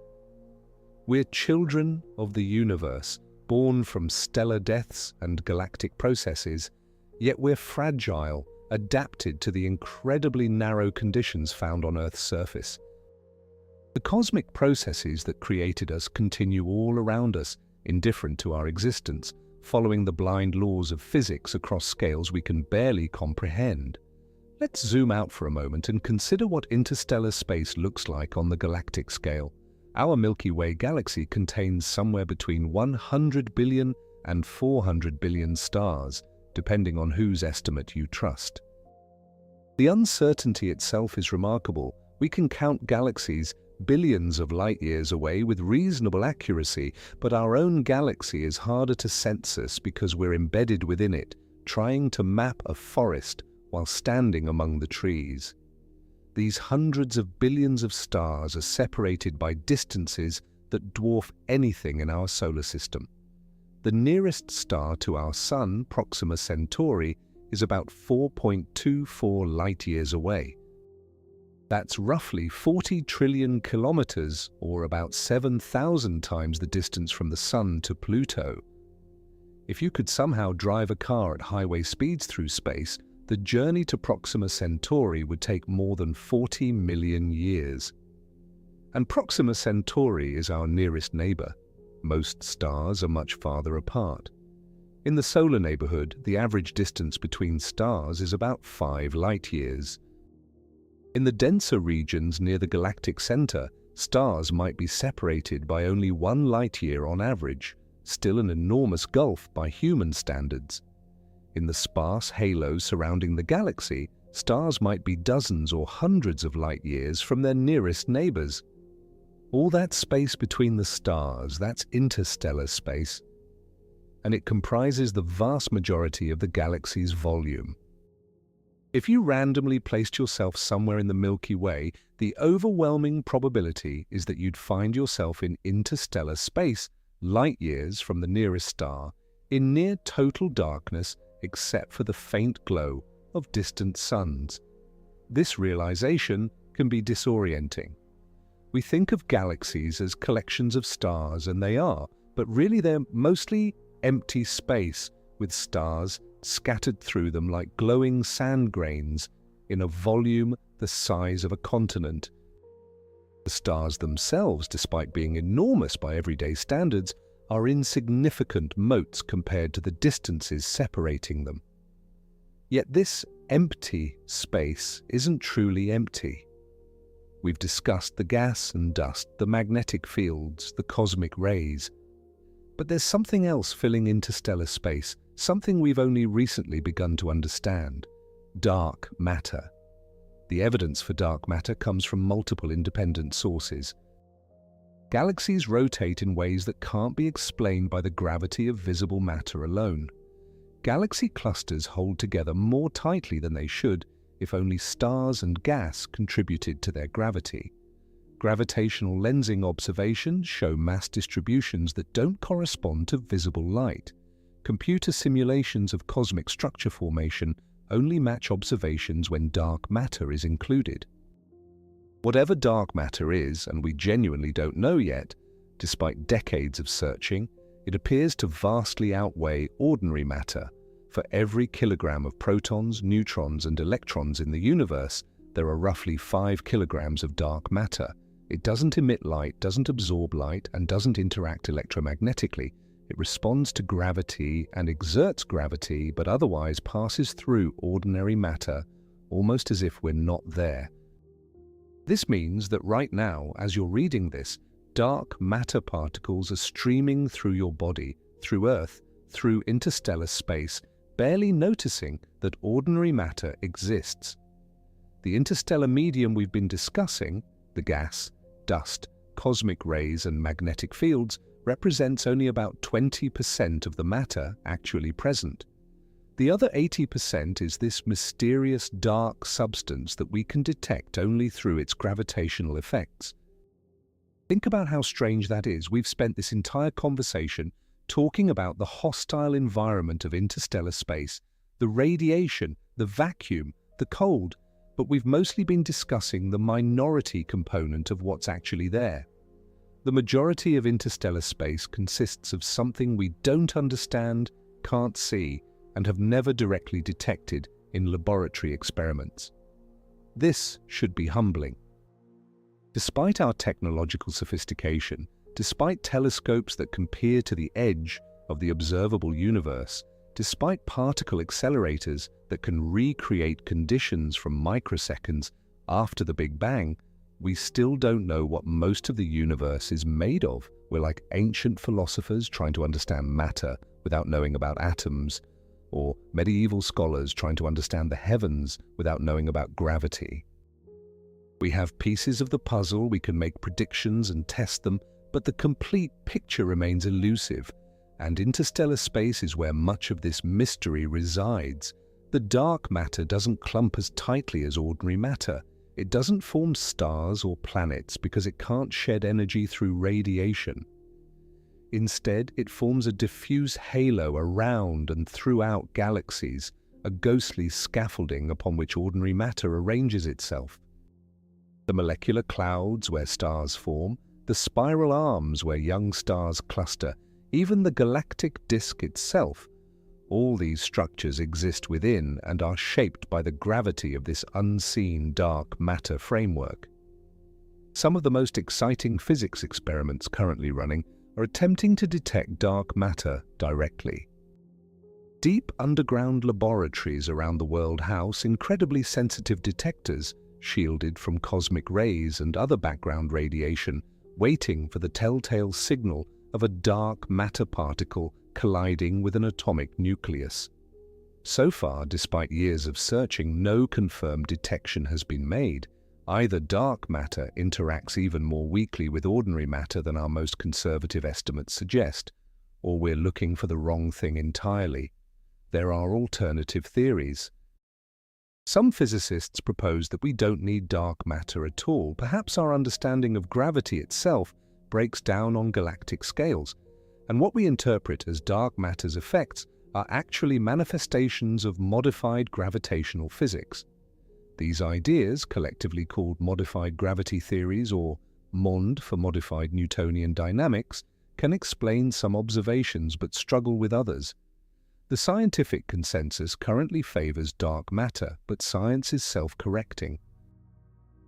We're children of the universe, born from stellar deaths and galactic processes, yet we're fragile, adapted to the incredibly narrow conditions found on Earth's surface. The cosmic processes that created us continue all around us, indifferent to our existence, following the blind laws of physics across scales we can barely comprehend. Let's zoom out for a moment and consider what interstellar space looks like on the galactic scale. Our Milky Way galaxy contains somewhere between 100 billion and 400 billion stars, depending on whose estimate you trust. The uncertainty itself is remarkable. We can count galaxies billions of light-years away with reasonable accuracy, but our own galaxy is harder to census because we're embedded within it, trying to map a forest while standing among the trees. These hundreds of billions of stars are separated by distances that dwarf anything in our solar system. The nearest star to our Sun, Proxima Centauri, is about 4.24 light-years away. That's roughly 40 trillion kilometers, or about 7,000 times the distance from the Sun to Pluto. If you could somehow drive a car at highway speeds through space, the journey to Proxima Centauri would take more than 40 million years. And Proxima Centauri is our nearest neighbor. Most stars are much farther apart. In the solar neighborhood, the average distance between stars is about 5 light-years. In the denser regions near the galactic center, Stars might be separated by only 1 light-year on average, still an enormous gulf by human standards. In the sparse halo surrounding the galaxy, stars might be dozens or hundreds of light-years from their nearest neighbors. All that space between the stars, that's interstellar space, and it comprises the vast majority of the galaxy's volume. If you randomly placed yourself somewhere in the Milky Way, the overwhelming probability is that you'd find yourself in interstellar space, light-years from the nearest star, in near total darkness except for the faint glow of distant suns. This realization can be disorienting. We think of galaxies as collections of stars, and they are, but really they're mostly empty space with stars scattered through them like glowing sand grains in a volume the size of a continent. The stars themselves, despite being enormous by everyday standards, are insignificant motes compared to the distances separating them. Yet this empty space isn't truly empty. We've discussed the gas and dust, the magnetic fields, the cosmic rays. But there's something else filling interstellar space, something we've only recently begun to understand: dark matter. The evidence for dark matter comes from multiple independent sources. Galaxies rotate in ways that can't be explained by the gravity of visible matter alone. Galaxy clusters hold together more tightly than they should if only stars and gas contributed to their gravity. Gravitational lensing observations show mass distributions that don't correspond to visible light. Computer simulations of cosmic structure formation only match observations when dark matter is included. Whatever dark matter is, and we genuinely don't know yet, despite decades of searching, it appears to vastly outweigh ordinary matter. For every kilogram of protons, neutrons, and electrons in the universe, there are roughly 5 kilograms of dark matter. It doesn't emit light, doesn't absorb light, and doesn't interact electromagnetically. It responds to gravity and exerts gravity, but otherwise passes through ordinary matter, almost as if we're not there. This means that right now, as you're reading this, dark matter particles are streaming through your body, through Earth, through interstellar space, barely noticing that ordinary matter exists. The interstellar medium we've been discussing, the gas, dust, cosmic rays, and magnetic fields, represents only about 20% of the matter actually present. The other 80% is this mysterious dark substance that we can detect only through its gravitational effects. Think about how strange that is. We've spent this entire conversation talking about the hostile environment of interstellar space, the radiation, the vacuum, the cold, but we've mostly been discussing the minority component of what's actually there. The majority of interstellar space consists of something we don't understand, can't see, and have never directly detected in laboratory experiments. This should be humbling. Despite our technological sophistication, despite telescopes that can peer to the edge of the observable universe, despite particle accelerators that can recreate conditions from microseconds after the Big Bang, we still don't know what most of the universe is made of. We're like ancient philosophers trying to understand matter without knowing about atoms, or medieval scholars trying to understand the heavens without knowing about gravity. We have pieces of the puzzle, we can make predictions and test them, but the complete picture remains elusive, and interstellar space is where much of this mystery resides. The dark matter doesn't clump as tightly as ordinary matter. It doesn't form stars or planets because it can't shed energy through radiation. Instead, it forms a diffuse halo around and throughout galaxies, a ghostly scaffolding upon which ordinary matter arranges itself. The molecular clouds where stars form, the spiral arms where young stars cluster, even the galactic disk itself, all these structures exist within and are shaped by the gravity of this unseen dark matter framework. Some of the most exciting physics experiments currently running are attempting to detect dark matter directly. Deep underground laboratories around the world house incredibly sensitive detectors shielded from cosmic rays and other background radiation, waiting for the telltale signal of a dark matter particle colliding with an atomic nucleus. So far, despite years of searching, no confirmed detection has been made. Either dark matter interacts even more weakly with ordinary matter than our most conservative estimates suggest, or we're looking for the wrong thing entirely. There are alternative theories. Some physicists propose that we don't need dark matter at all. Perhaps our understanding of gravity itself breaks down on galactic scales, and what we interpret as dark matter's effects are actually manifestations of modified gravitational physics. These ideas, collectively called modified gravity theories or MOND for modified Newtonian dynamics, can explain some observations but struggle with others. The scientific consensus currently favors dark matter, but science is self-correcting.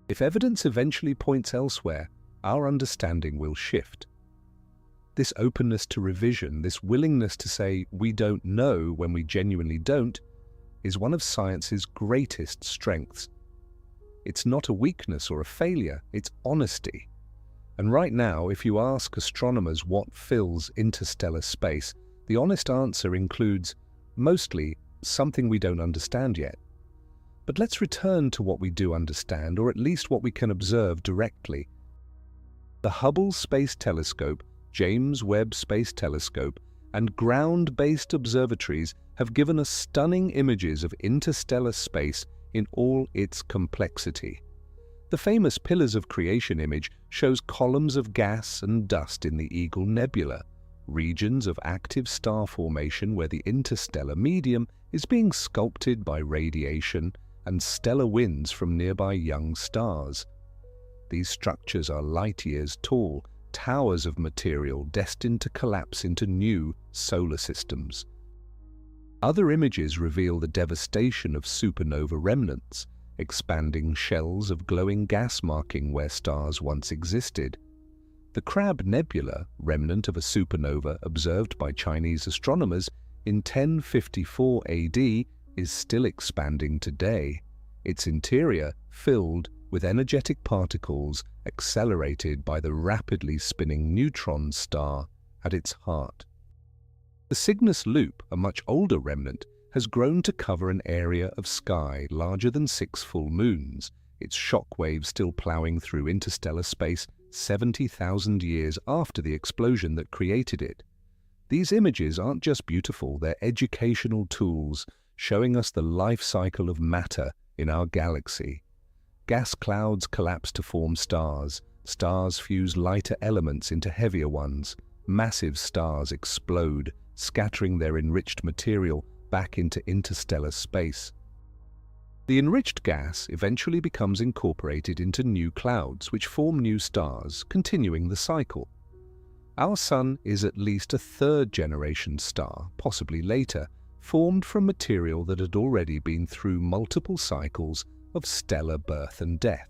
If evidence eventually points elsewhere, our understanding will shift. This openness to revision, this willingness to say we don't know when we genuinely don't, is one of science's greatest strengths. It's not a weakness or a failure, it's honesty. And right now, if you ask astronomers what fills interstellar space, the honest answer includes, mostly, something we don't understand yet. But let's return to what we do understand, or at least what we can observe directly. The Hubble Space Telescope, James Webb Space Telescope, and ground-based observatories have given us stunning images of interstellar space in all its complexity. The famous Pillars of Creation image shows columns of gas and dust in the Eagle Nebula, regions of active star formation where the interstellar medium is being sculpted by radiation and stellar winds from nearby young stars. These structures are light-years tall, towers of material destined to collapse into new solar systems. Other images reveal the devastation of supernova remnants, expanding shells of glowing gas marking where stars once existed. The Crab Nebula, remnant of a supernova observed by Chinese astronomers in 1054 AD, is still expanding today, its interior filled with energetic particles accelerated by the rapidly spinning neutron star at its heart. The Cygnus Loop, a much older remnant, has grown to cover an area of sky larger than 6 full moons, its shock waves still plowing through interstellar space 70,000 years after the explosion that created it. These images aren't just beautiful, they're educational tools showing us the life cycle of matter in our galaxy. Gas clouds collapse to form stars, stars fuse lighter elements into heavier ones, massive stars explode, scattering their enriched material back into interstellar space. The enriched gas eventually becomes incorporated into new clouds, which form new stars, continuing the cycle. Our Sun is at least a third-generation star, possibly later, formed from material that had already been through multiple cycles of stellar birth and death.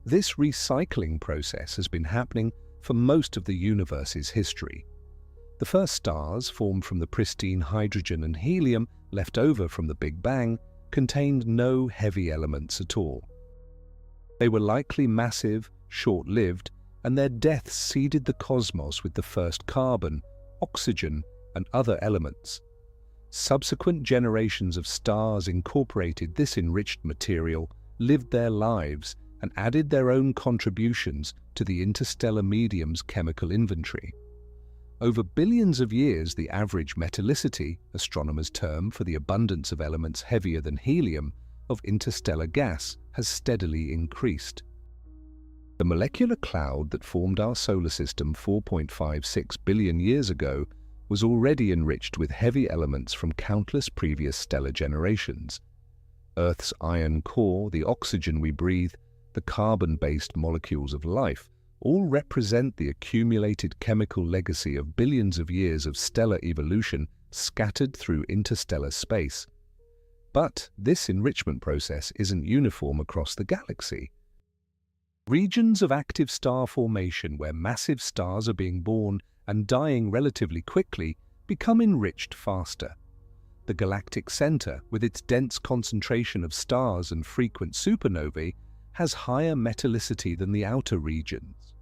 This recycling process has been happening for most of the universe's history. The first stars, formed from the pristine hydrogen and helium left over from the Big Bang, contained no heavy elements at all. They were likely massive, short-lived, and their deaths seeded the cosmos with the first carbon, oxygen, and other elements. Subsequent generations of stars incorporated this enriched material, lived their lives, and added their own contributions to the interstellar medium's chemical inventory. Over billions of years, the average metallicity, astronomers' term for the abundance of elements heavier than helium, of interstellar gas has steadily increased. The molecular cloud that formed our solar system 4.56 billion years ago was already enriched with heavy elements from countless previous stellar generations. Earth's iron core, the oxygen we breathe, the carbon-based molecules of life, all represent the accumulated chemical legacy of billions of years of stellar evolution scattered through interstellar space. But this enrichment process isn't uniform across the galaxy. Regions of active star formation where massive stars are being born and dying relatively quickly become enriched faster. The galactic center, with its dense concentration of stars and frequent supernovae, has higher metallicity than the outer regions.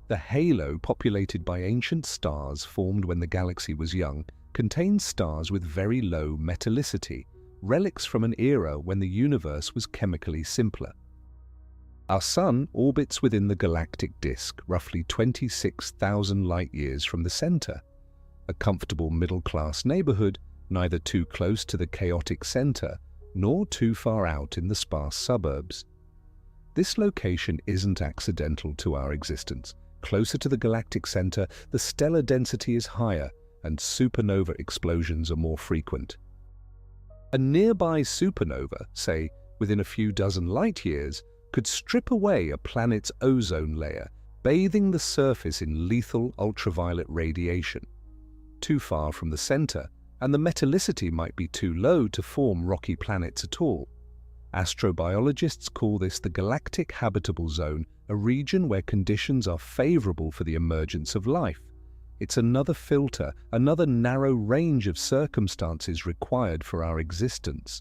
The halo, populated by ancient stars formed when the galaxy was young, contains stars with very low metallicity, relics from an era when the universe was chemically simpler. Our Sun orbits within the galactic disk, roughly 26,000 light-years from the center. A comfortable middle-class neighborhood, neither too close to the chaotic center nor too far out in the sparse suburbs. This location isn't accidental to our existence. Closer to the galactic center, the stellar density is higher and supernova explosions are more frequent. A nearby supernova, say within a few dozen light-years, could strip away a planet's ozone layer, bathing the surface in lethal ultraviolet radiation. Too far from the center, and the metallicity might be too low to form rocky planets at all. Astrobiologists call this the galactic habitable zone, a region where conditions are favorable for the emergence of life. It's another filter, another narrow range of circumstances required for our existence.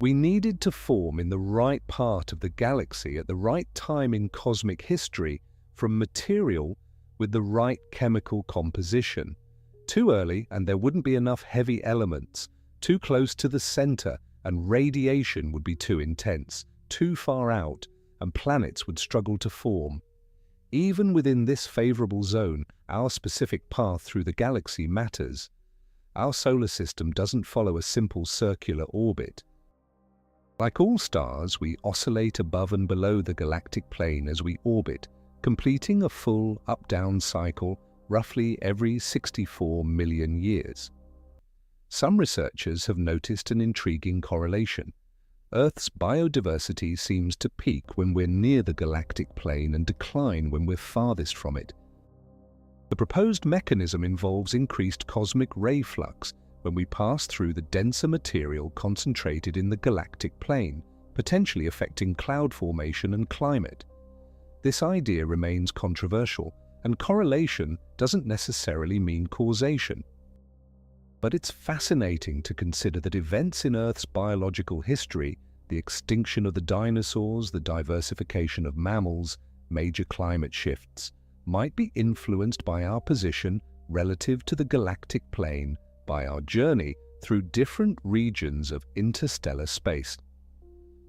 We needed to form in the right part of the galaxy at the right time in cosmic history, from material with the right chemical composition. Too early and there wouldn't be enough heavy elements. Too close to the center and radiation would be too intense. Too far out and planets would struggle to form. Even within this favorable zone, our specific path through the galaxy matters. Our solar system doesn't follow a simple circular orbit. Like all stars, we oscillate above and below the galactic plane as we orbit, completing a full up-down cycle roughly every 64 million years. Some researchers have noticed an intriguing correlation. Earth's biodiversity seems to peak when we're near the galactic plane and decline when we're farthest from it. The proposed mechanism involves increased cosmic ray flux when we pass through the denser material concentrated in the galactic plane, potentially affecting cloud formation and climate. This idea remains controversial, and correlation doesn't necessarily mean causation. But it's fascinating to consider that events in Earth's biological history, the extinction of the dinosaurs, the diversification of mammals, major climate shifts, might be influenced by our position relative to the galactic plane, by our journey through different regions of interstellar space.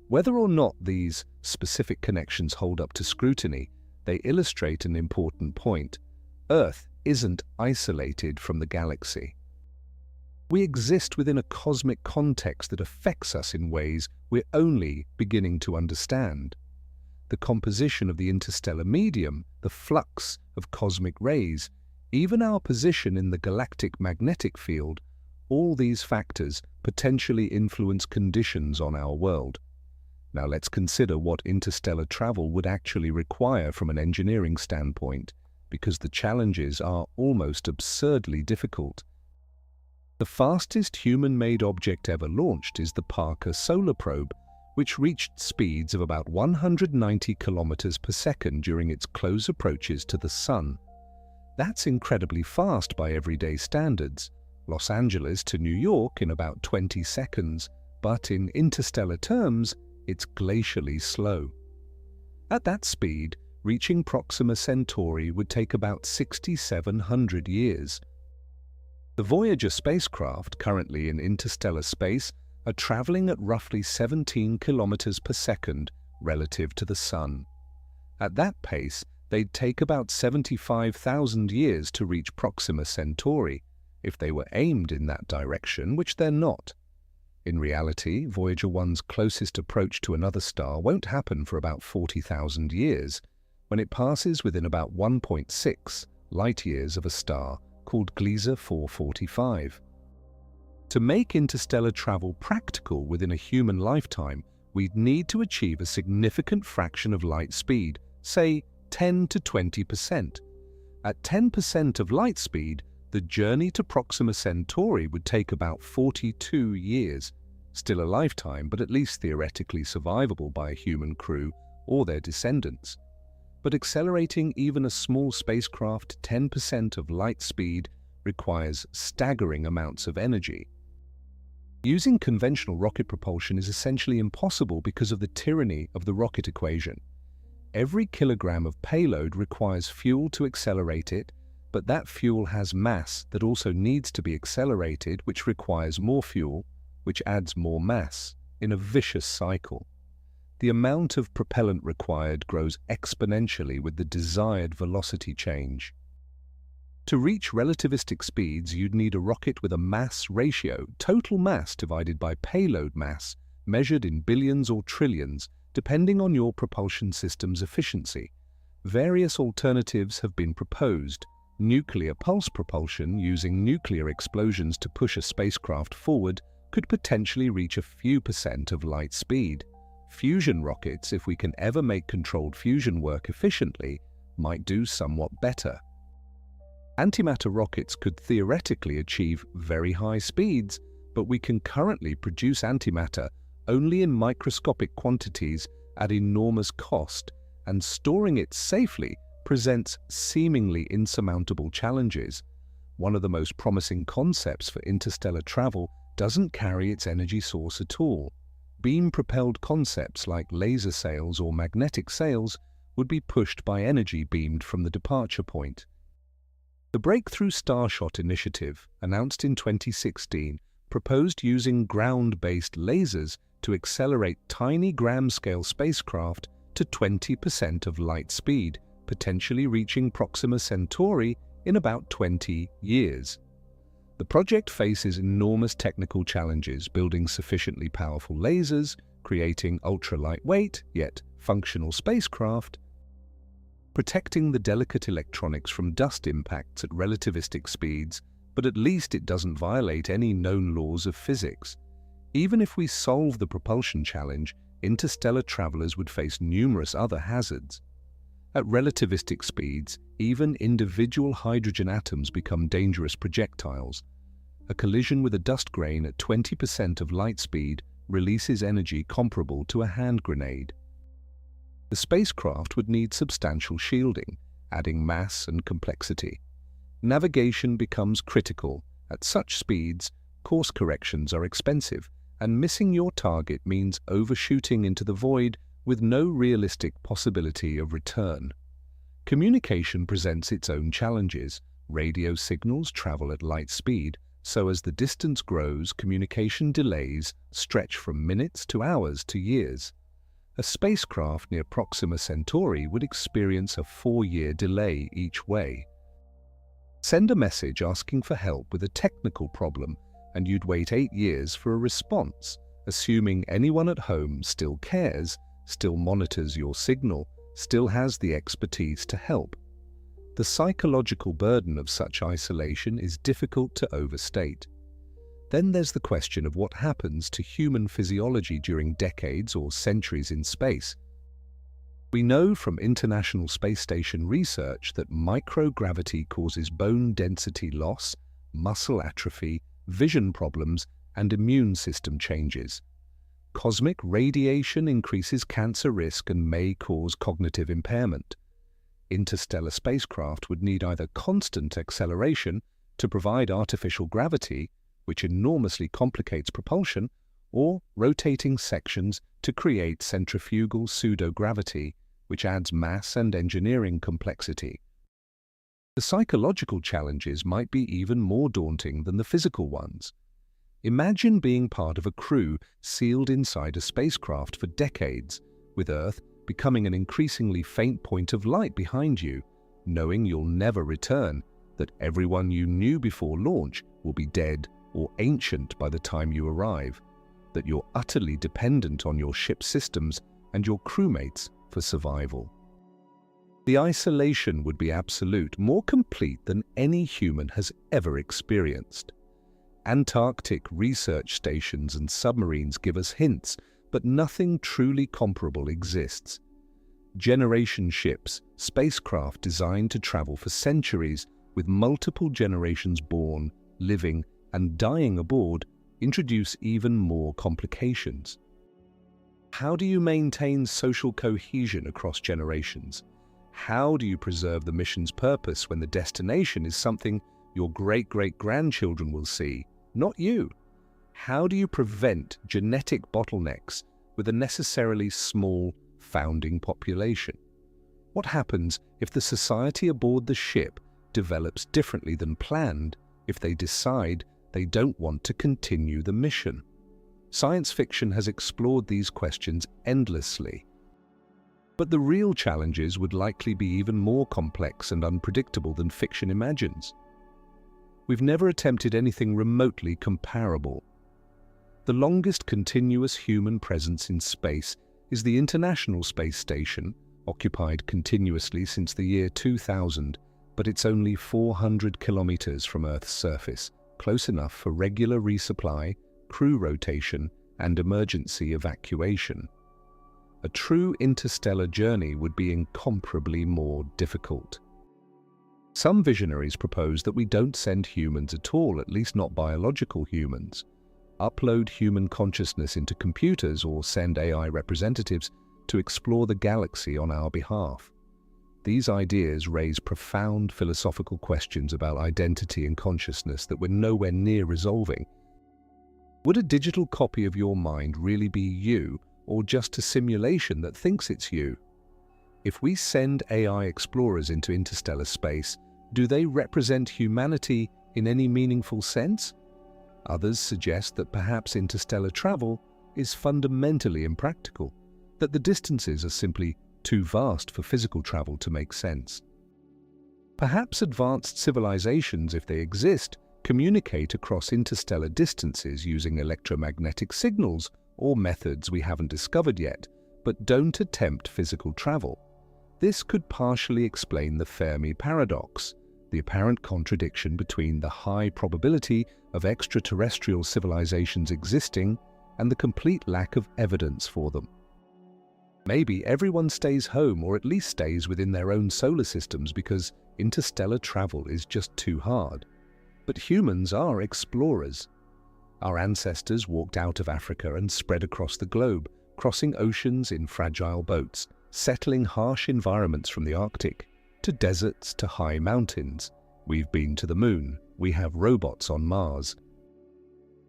Whether or not these specific connections hold up to scrutiny, they illustrate an important point. Earth isn't isolated from the galaxy. We exist within a cosmic context that affects us in ways we're only beginning to understand. The composition of the interstellar medium, the flux of cosmic rays, even our position in the galactic magnetic field, all these factors potentially influence conditions on our world. Now let's consider what interstellar travel would actually require from an engineering standpoint, because the challenges are almost absurdly difficult. The fastest human-made object ever launched is the Parker Solar Probe, which reached speeds of about 190 kilometers per second during its close approaches to the Sun. That's incredibly fast by everyday standards. Los Angeles to New York in about 20 seconds, but in interstellar terms, it's glacially slow. At that speed, reaching Proxima Centauri would take about 6,700 years. The Voyager spacecraft, currently in interstellar space, are traveling at roughly 17 kilometers per second relative to the Sun. At that pace, they'd take about 75,000 years to reach Proxima Centauri, if they were aimed in that direction, which they're not. In reality, Voyager 1's closest approach to another star won't happen for about 40,000 years, when it passes within about 1.6 light-years of a star called Gliese 445. To make interstellar travel practical within a human lifetime, we'd need to achieve a significant fraction of light speed, say 10 to 20%. At 10% of light speed, the journey to Proxima Centauri would take about 42 years. Still a lifetime, but at least theoretically survivable by a human crew or their descendants. But accelerating even a small spacecraft 10% of light speed requires staggering amounts of energy. Using conventional rocket propulsion is essentially impossible because of the tyranny of the rocket equation. Every kilogram of payload requires fuel to accelerate it, but that fuel has mass that also needs to be accelerated, which requires more fuel, which adds more mass, in a vicious cycle. The amount of propellant required grows exponentially with the desired velocity change. To reach relativistic speeds, you'd need a rocket with a mass ratio, total mass divided by payload mass, measured in billions or trillions, depending on your propulsion system's efficiency. Various alternatives have been proposed. Nuclear pulse propulsion, using nuclear explosions to push a spacecraft forward, could potentially reach a few % of light speed. Fusion rockets, if we can ever make controlled fusion work efficiently, might do somewhat better. Antimatter rockets could theoretically achieve very high speeds, but we can currently produce antimatter only in microscopic quantities at enormous cost, and storing it safely presents seemingly insurmountable challenges. One of the most promising concepts for interstellar travel doesn't carry its energy source at all. Beam-propelled concepts like laser sails or magnetic sails would be pushed by energy beamed from the departure point. The Breakthrough Starshot initiative, announced in 2016, proposed using ground-based lasers to accelerate tiny gram-scale spacecraft to 20% of light speed, potentially reaching Proxima Centauri in about 20 years. The project faces enormous technical challenges, building sufficiently powerful lasers, creating ultra-lightweight, yet functional spacecraft, protecting the delicate electronics from dust impacts at relativistic speeds, but at least it doesn't violate any known laws of physics. Even if we solve the propulsion challenge, interstellar travelers would face numerous other hazards. At relativistic speeds, even individual hydrogen atoms become dangerous projectiles. A collision with a dust grain at 20% of light speed releases energy comparable to a hand grenade. The spacecraft would need substantial shielding, adding mass and complexity. Navigation becomes critical. At such speeds, course corrections are expensive, and missing your target means overshooting into the void with no realistic possibility of return. Communication presents its own challenges. Radio signals travel at light speed, so as the distance grows, communication delays stretch from minutes to hours to years. A spacecraft near Proxima Centauri would experience a 4-year delay each way. Send a message asking for help with a technical problem, and you'd wait 8 years for a response, assuming anyone at home still cares, still monitors your signal, still has the expertise to help. The psychological burden of such isolation is difficult to overstate. Then there's the question of what happens to human physiology during decades or centuries in space. We know from International Space Station research that microgravity causes bone density loss, muscle atrophy, vision problems, and immune system changes. Cosmic radiation increases cancer risk and may cause cognitive impairment. Interstellar spacecraft would need either constant acceleration to provide artificial gravity, which enormously complicates propulsion, or rotating sections to create centrifugal pseudogravity, which adds mass and engineering complexity. The psychological challenges might be even more daunting than the physical ones. Imagine being part of a crew sealed inside a spacecraft for decades, with Earth becoming an increasingly faint point of light behind you, knowing you'll never return, that everyone you knew before launch will be dead or ancient by the time you arrive, that you're utterly dependent on your ship's systems and your crewmates for survival. The isolation would be absolute, more complete than any human has ever experienced. Antarctic research stations and submarines give us hints, but nothing truly comparable exists. Generation ships, spacecraft designed to travel for centuries, with multiple generations born, living, and dying aboard, introduce even more complications. How do you maintain social cohesion across generations? How do you preserve the mission's purpose when the destination is something your great-great-grandchildren will see, not you? How do you prevent genetic bottlenecks with a necessarily small founding population? What happens if the society aboard the ship develops differently than planned, if they decide they don't want to continue the mission? Science fiction has explored these questions endlessly. But the real challenges would likely be even more complex and unpredictable than fiction imagines. We've never attempted anything remotely comparable. The longest continuous human presence in space is the International Space Station, occupied continuously since the year 2000, but it's only 400 kilometers from Earth's surface, close enough for regular resupply, crew rotation, and emergency evacuation. A true interstellar journey would be incomparably more difficult. Some visionaries propose that we don't send humans at all, at least not biological humans. Upload human consciousness into computers or send AI representatives to explore the galaxy on our behalf. These ideas raise profound philosophical questions about identity and consciousness that we're nowhere near resolving. Would a digital copy of your mind really be you, or just a simulation that thinks it's you? If we send AI explorers into interstellar space, do they represent humanity in any meaningful sense? Others suggest that perhaps interstellar travel is fundamentally impractical, that the distances are simply too vast for physical travel to make sense. Perhaps advanced civilizations, if they exist, communicate across interstellar distances using electromagnetic signals or methods we haven't discovered yet, but don't attempt physical travel. This could partially explain the Fermi paradox, the apparent contradiction between the high probability of extraterrestrial civilizations existing and the complete lack of evidence for them. Maybe everyone stays home, or at least stays within their own solar systems, because interstellar travel is just too hard. But humans are explorers. Our ancestors walked out of Africa and spread across the globe, crossing oceans in fragile boats, settling harsh environments from the Arctic to deserts to high mountains. We've been to the moon. We have robots on Mars.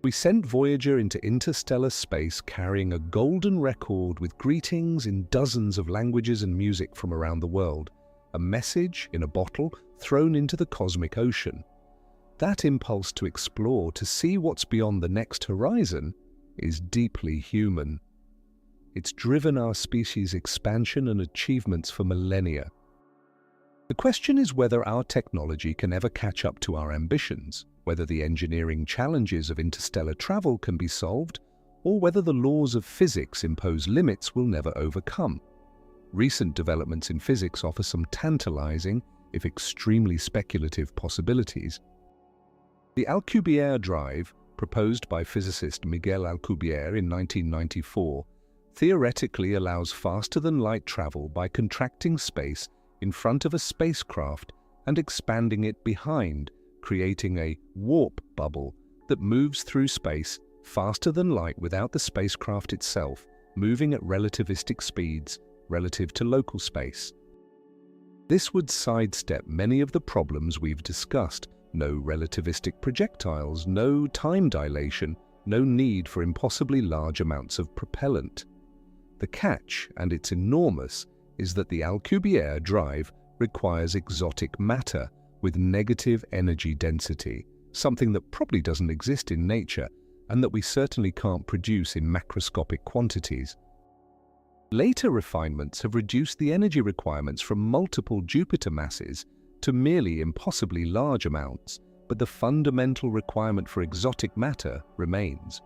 We sent Voyager into interstellar space carrying a golden record with greetings in dozens of languages and music from around the world, a message in a bottle thrown into the cosmic ocean. That impulse to explore, to see what's beyond the next horizon, is deeply human. It's driven our species' expansion and achievements for millennia. The question is whether our technology can ever catch up to our ambitions, whether the engineering challenges of interstellar travel can be solved, or whether the laws of physics impose limits we'll never overcome. Recent developments in physics offer some tantalizing, if extremely speculative, possibilities. The Alcubierre drive, proposed by physicist Miguel Alcubierre in 1994, theoretically allows faster-than-light travel by contracting space in front of a spacecraft and expanding it behind, creating a warp bubble that moves through space faster than light without the spacecraft itself moving at relativistic speeds relative to local space. This would sidestep many of the problems we've discussed: no relativistic projectiles, no time dilation, no need for impossibly large amounts of propellant. The catch, and it's enormous, is that the Alcubierre drive requires exotic matter with negative energy density, something that probably doesn't exist in nature and that we certainly can't produce in macroscopic quantities. Later refinements have reduced the energy requirements from multiple Jupiter masses to merely impossibly large amounts, but the fundamental requirement for exotic matter remains.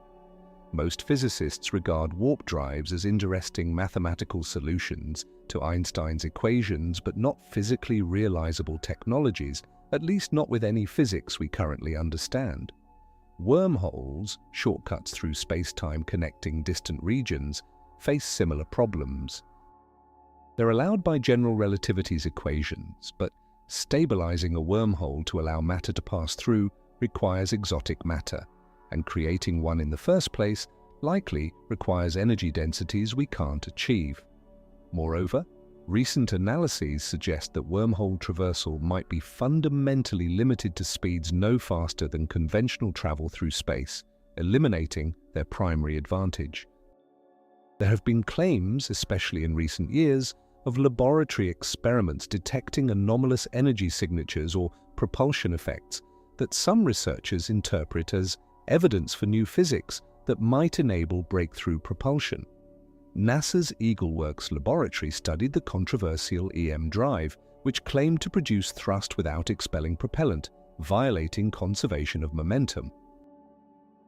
Most physicists regard warp drives as interesting mathematical solutions to Einstein's equations, but not physically realizable technologies, at least not with any physics we currently understand. Wormholes, shortcuts through space-time connecting distant regions, face similar problems. They're allowed by general relativity's equations, but stabilizing a wormhole to allow matter to pass through requires exotic matter, and creating one in the first place likely requires energy densities we can't achieve. Moreover, recent analyses suggest that wormhole traversal might be fundamentally limited to speeds no faster than conventional travel through space, eliminating their primary advantage. There have been claims, especially in recent years, of laboratory experiments detecting anomalous energy signatures or propulsion effects that some researchers interpret as evidence for new physics that might enable breakthrough propulsion. NASA's EagleWorks laboratory studied the controversial EM drive, which claimed to produce thrust without expelling propellant, violating conservation of momentum.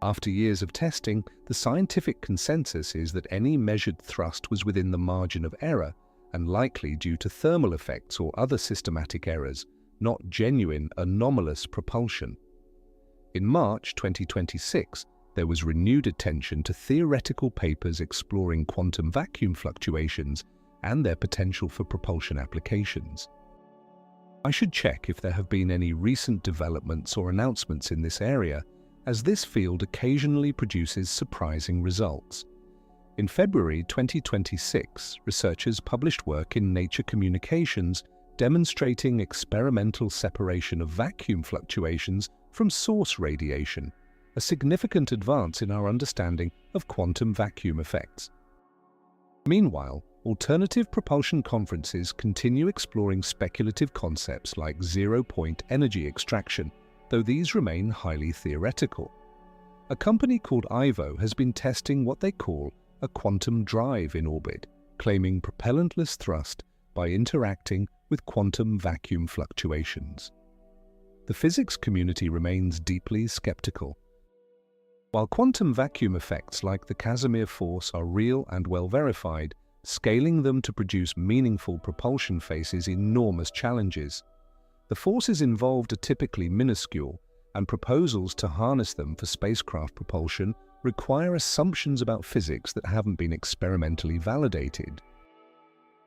After years of testing, the scientific consensus is that any measured thrust was within the margin of error and likely due to thermal effects or other systematic errors, not genuine anomalous propulsion. In March 2026, there was renewed attention to theoretical papers exploring quantum vacuum fluctuations and their potential for propulsion applications. I should check if there have been any recent developments or announcements in this area, as this field occasionally produces surprising results. In February 2026, researchers published work in Nature Communications demonstrating experimental separation of vacuum fluctuations from source radiation, a significant advance in our understanding of quantum vacuum effects. Meanwhile, alternative propulsion conferences continue exploring speculative concepts like zero-point energy extraction, though these remain highly theoretical. A company called IVO has been testing what they call a quantum drive in orbit, claiming propellantless thrust by interacting with quantum vacuum fluctuations. The physics community remains deeply skeptical. While quantum vacuum effects like the Casimir force are real and well verified, scaling them to produce meaningful propulsion faces enormous challenges. The forces involved are typically minuscule, and proposals to harness them for spacecraft propulsion require assumptions about physics that haven't been experimentally validated.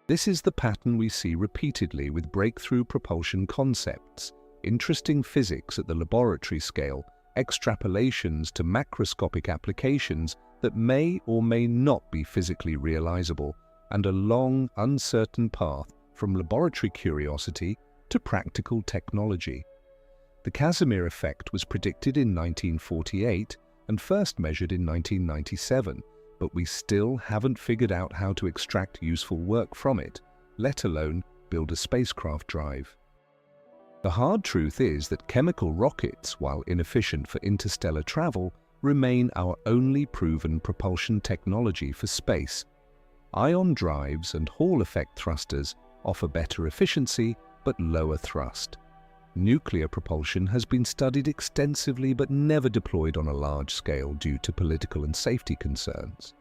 This is the pattern we see repeatedly with breakthrough propulsion concepts: interesting physics at the laboratory scale, extrapolations to macroscopic applications that may or may not be physically realizable, and a long, uncertain path from laboratory curiosity to practical technology. The Casimir effect was predicted in 1948 and first measured in 1997, but we still haven't figured out how to extract useful work from it, let alone build a spacecraft drive. The hard truth is that chemical rockets, while inefficient for interstellar travel, remain our only proven propulsion technology for space. Ion drives and Hall effect thrusters offer better efficiency but lower thrust. Nuclear propulsion has been studied extensively but never deployed on a large scale due to political and safety concerns.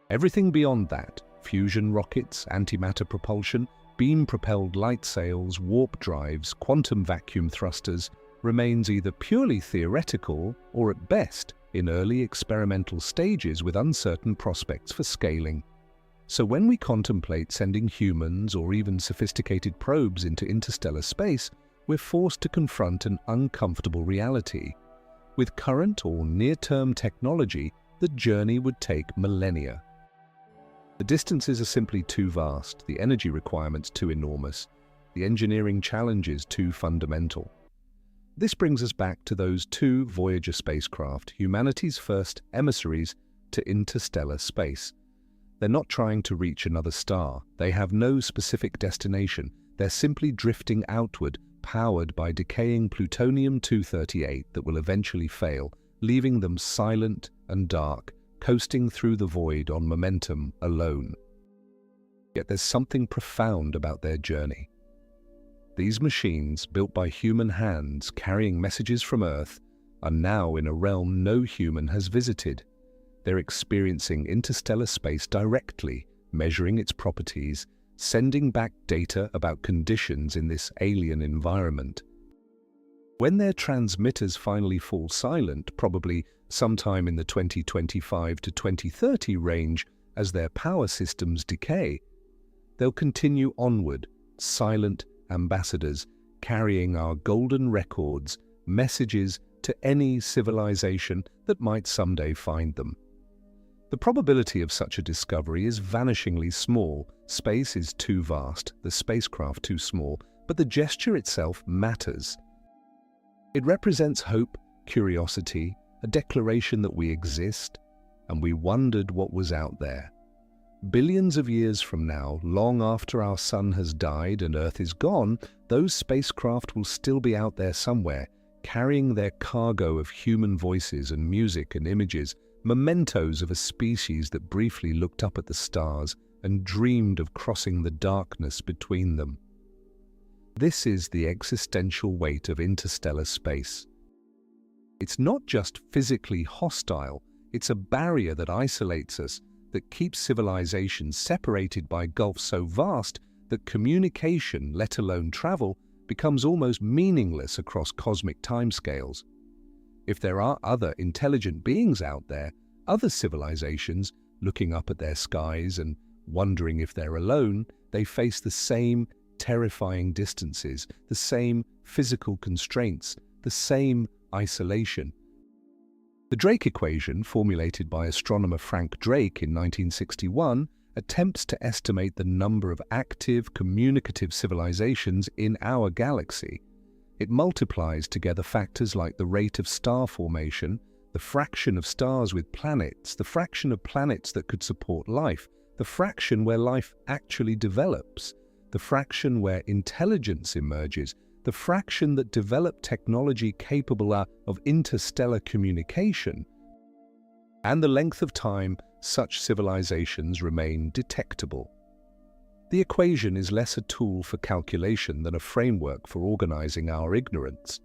Everything beyond that, fusion rockets, antimatter propulsion, beam-propelled light sails, warp drives, quantum vacuum thrusters, remains either purely theoretical or at best in early experimental stages with uncertain prospects for scaling. So when we contemplate sending humans or even sophisticated probes into interstellar space, we're forced to confront an uncomfortable reality. With current or near-term technology, the journey would take millennia. The distances are simply too vast, the energy requirements too enormous, the engineering challenges too fundamental. This brings us back to those two Voyager spacecraft, humanity's first emissaries to interstellar space. They're not trying to reach another star. They have no specific destination. They're simply drifting outward, powered by decaying plutonium-238 that will eventually fail, leaving them silent and dark, coasting through the void on momentum alone. Yet there's something profound about their journey. These machines, built by human hands, carrying messages from Earth, are now in a realm no human has visited. They're experiencing interstellar space directly, measuring its properties, sending back data about conditions in this alien environment. When their transmitters finally fall silent, probably sometime in the 2025 to 2030 range as their power systems decay, they'll continue onward, silent ambassadors, carrying our golden records, messages to any civilization that might someday find them. The probability of such a discovery is vanishingly small. Space is too vast, the spacecraft too small, but the gesture itself matters. It represents hope, curiosity, a declaration that we exist, and we wondered what was out there. Billions of years from now, long after our sun has died and Earth is gone, those spacecraft will still be out there somewhere, carrying their cargo of human voices and music and images, mementos of a species that briefly looked up at the stars and dreamed of crossing the darkness between them. This is the existential weight of interstellar space. It's not just physically hostile, it's a barrier that isolates us, that keeps civilizations separated by gulfs so vast that communication, let alone travel, becomes almost meaningless across cosmic timescales. If there are other intelligent beings out there, other civilizations, looking up at their skies and wondering if they're alone, they face the same terrifying distances, the same physical constraints, the same isolation. The Drake equation, formulated by astronomer Frank Drake in 1961, attempts to estimate the number of active, communicative civilizations in our galaxy. It multiplies together factors like the rate of star formation, the fraction of stars with planets, the fraction of planets that could support life, the fraction where life actually develops, the fraction where intelligence emerges, the fraction that developed technology capable of interstellar communication, and the length of time such civilizations remain detectable. The equation is less a tool for calculation than a framework for organizing our ignorance.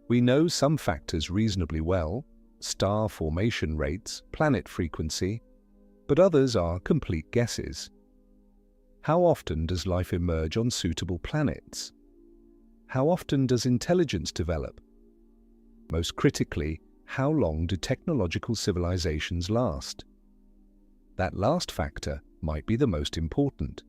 We know some factors reasonably well, star formation rates, planet frequency, but others are complete guesses. How often does life emerge on suitable planets? How often does intelligence develop? Most critically, how long do technological civilizations last? That last factor might be the most important.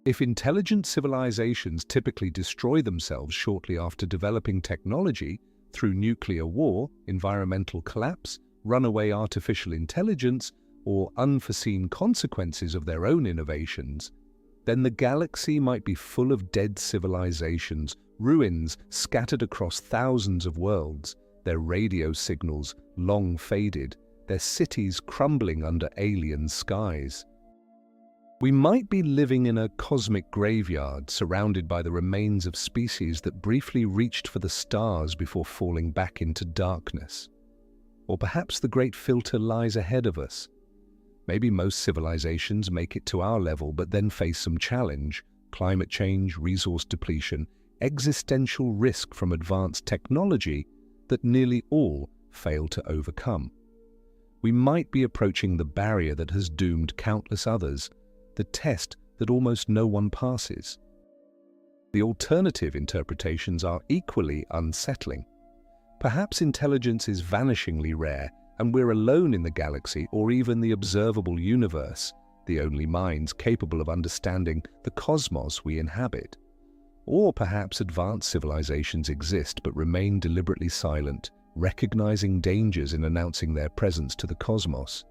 If intelligent civilizations typically destroy themselves shortly after developing technology through nuclear war, environmental collapse, runaway artificial intelligence, or unforeseen consequences of their own innovations, then the galaxy might be full of dead civilizations, ruins scattered across thousands of worlds, their radio signals long faded, their cities crumbling under alien skies. We might be living in a cosmic graveyard surrounded by the remains of species that briefly reached for the stars before falling back into darkness. Or perhaps the great filter lies ahead of us. Maybe most civilizations make it to our level but then face some challenge, climate change, resource depletion, existential risk from advanced technology that nearly all fail to overcome. We might be approaching the barrier that has doomed countless others, the test that almost no one passes. The alternative interpretations are equally unsettling. Perhaps intelligence is vanishingly rare, and we're alone in the galaxy or even the observable universe, the only minds capable of understanding the cosmos we inhabit. Or perhaps advanced civilizations exist but remain deliberately silent, recognizing dangers in announcing their presence to the cosmos.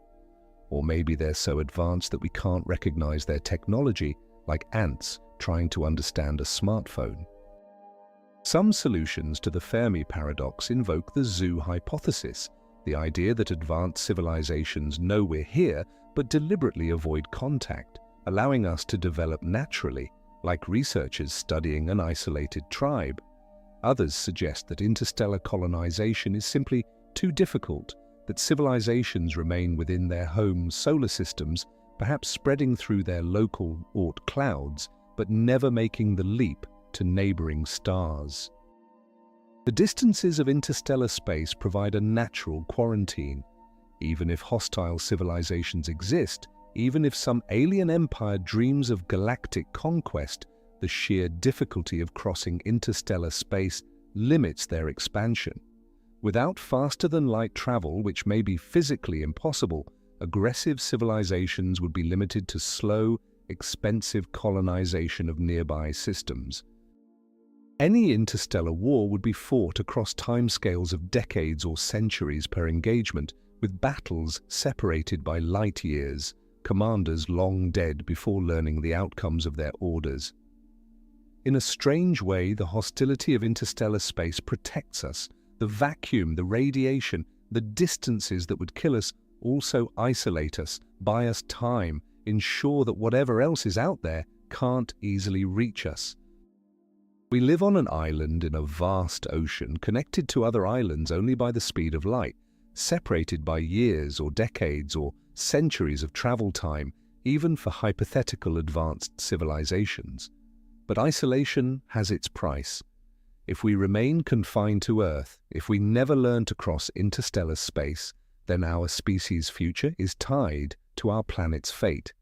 Or maybe they're so advanced that we can't recognize their technology, like ants trying to understand a smartphone. Some solutions to the Fermi paradox invoke the zoo hypothesis, the idea that advanced civilizations know we're here but deliberately avoid contact, allowing us to develop naturally, like researchers studying an isolated tribe. Others suggest that interstellar colonization is simply too difficult, that civilizations remain within their home solar systems, perhaps spreading through their local Oort clouds, but never making the leap to neighboring stars. The distances of interstellar space provide a natural quarantine. Even if hostile civilizations exist, even if some alien empire dreams of galactic conquest, the sheer difficulty of crossing interstellar space limits their expansion. Without faster-than-light travel, which may be physically impossible, aggressive civilizations would be limited to slow, expensive colonization of nearby systems. Any interstellar war would be fought across timescales of decades or centuries per engagement, with battles separated by light years, commanders long dead before learning the outcomes of their orders. In a strange way, the hostility of interstellar space protects us. The vacuum, the radiation, the distances that would kill us also isolate us, buy us time, ensure that whatever else is out there can't easily reach us. We live on an island in a vast ocean, connected to other islands only by the speed of light, separated by years or decades or centuries of travel time, even for hypothetical advanced civilizations. But isolation has its price. If we remain confined to Earth, if we never learn to cross interstellar space, then our species' future is tied to our planet's fate.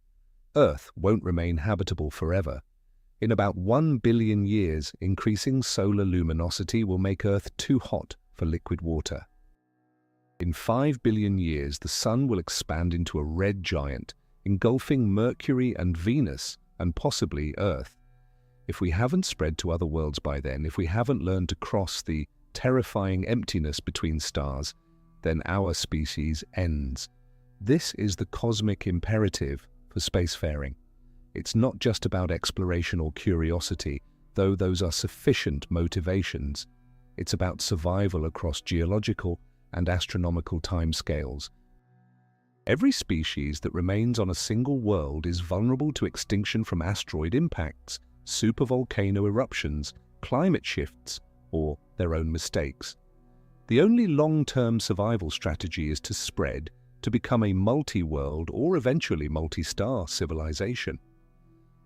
Earth won't remain habitable forever. In about 1 billion years, increasing solar luminosity will make Earth too hot for liquid water. In 5 billion years, the Sun will expand into a red giant, engulfing Mercury and Venus, and possibly Earth. If we haven't spread to other worlds by then, if we haven't learned to cross the terrifying emptiness between stars, then our species ends. This is the cosmic imperative for spacefaring. It's not just about exploration or curiosity, though those are sufficient motivations. It's about survival across geological and astronomical timescales. Every species that remains on a single world is vulnerable to extinction from asteroid impacts, supervolcano eruptions, climate shifts, or their own mistakes. The only long-term survival strategy is to spread, to become a multi-world or eventually multi-star civilization.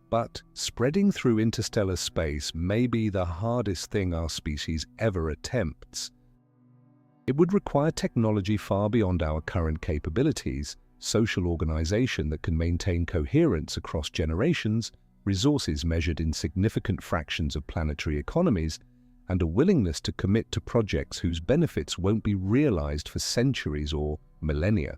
But spreading through interstellar space may be the hardest thing our species ever attempts. It would require technology far beyond our current capabilities, social organization that can maintain coherence across generations, resources measured in significant fractions of planetary economies, and a willingness to commit to projects whose benefits won't be realized for centuries or millennia.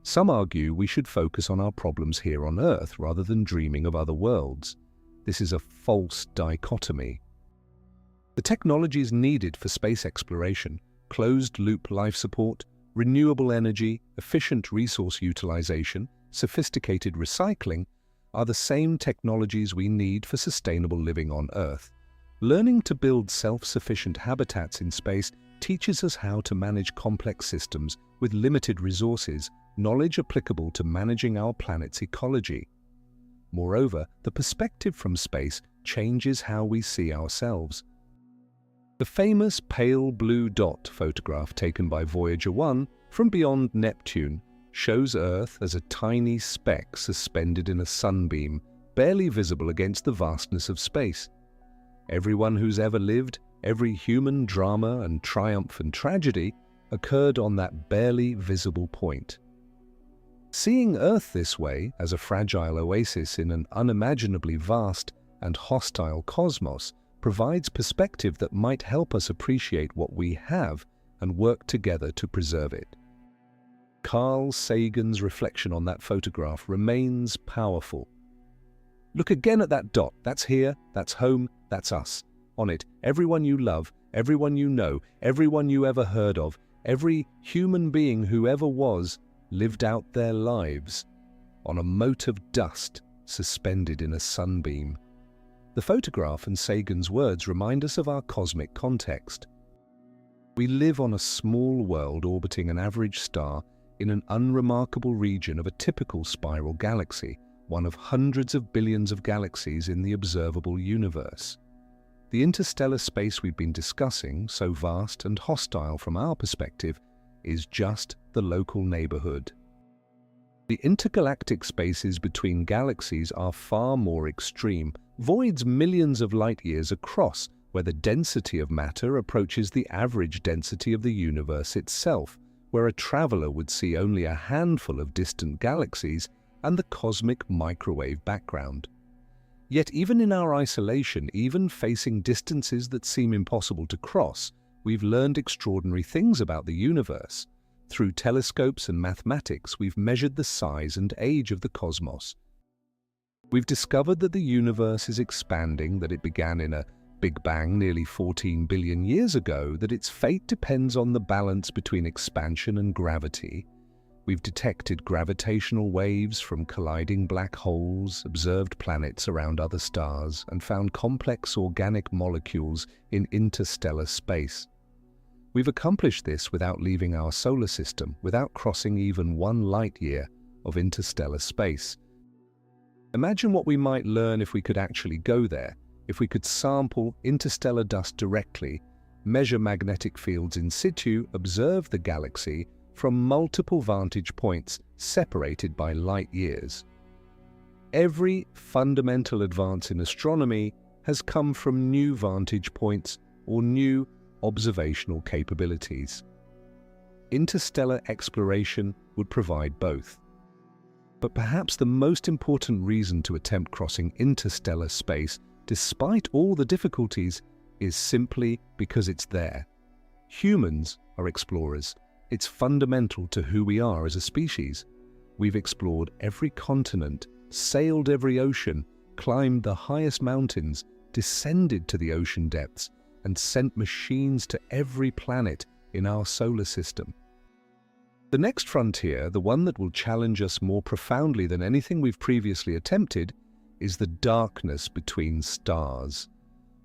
Some argue we should focus on our problems here on Earth rather than dreaming of other worlds. This is a false dichotomy. The technologies needed for space exploration, closed-loop life support, renewable energy, efficient resource utilization, sophisticated recycling, are the same technologies we need for sustainable living on Earth. Learning to build self-sufficient habitats in space teaches us how to manage complex systems with limited resources, knowledge applicable to managing our planet's ecology. Moreover, the perspective from space changes how we see ourselves. The famous pale blue dot photograph taken by Voyager 1 from beyond Neptune shows Earth as a tiny speck suspended in a sunbeam, barely visible against the vastness of space. Everyone who's ever lived, every human drama and triumph and tragedy occurred on that barely visible point. Seeing Earth this way, as a fragile oasis in an unimaginably vast and hostile cosmos, provides perspective that might help us appreciate what we have and work together to preserve it. Carl Sagan's reflection on that photograph remains powerful. Look again at that dot. That's here, that's home, that's us. On it, everyone you love, everyone you know, everyone you ever heard of, every human being who ever was, lived out their lives on a mote of dust suspended in a sunbeam. The photograph and Sagan's words remind us of our cosmic context. We live on a small world orbiting an average star in an unremarkable region of a typical spiral galaxy, one of hundreds of billions of galaxies in the observable universe. The interstellar space we've been discussing, so vast and hostile from our perspective, is just the local neighborhood. The intergalactic spaces between galaxies are far more extreme, voids millions of light years across, where the density of matter approaches the average density of the universe itself, where a traveler would see only a handful of distant galaxies and the cosmic microwave background. Yet even in our isolation, even facing distances that seem impossible to cross, we've learned extraordinary things about the universe. Through telescopes and mathematics, we've measured the size and age of the cosmos. We've discovered that the universe is expanding, that it began in a Big Bang nearly 14 billion years ago, that its fate depends on the balance between expansion and gravity. We've detected gravitational waves from colliding black holes, observed planets around other stars, and found complex organic molecules in interstellar space. We've accomplished this without leaving our solar system, without crossing even 1 light year of interstellar space. Imagine what we might learn if we could actually go there, if we could sample interstellar dust directly, measure magnetic fields in situ, observe the galaxy from multiple vantage points separated by light years. Every fundamental advance in astronomy has come from new vantage points or new observational capabilities. Interstellar exploration would provide both. But perhaps the most important reason to attempt crossing interstellar space, despite all the difficulties, is simply because it's there. Humans are explorers. It's fundamental to who we are as a species. We've explored every continent, sailed every ocean, climbed the highest mountains, descended to the ocean depths, and sent machines to every planet in our solar system. The next frontier, the one that will challenge us more profoundly than anything we've previously attempted, is the darkness between stars.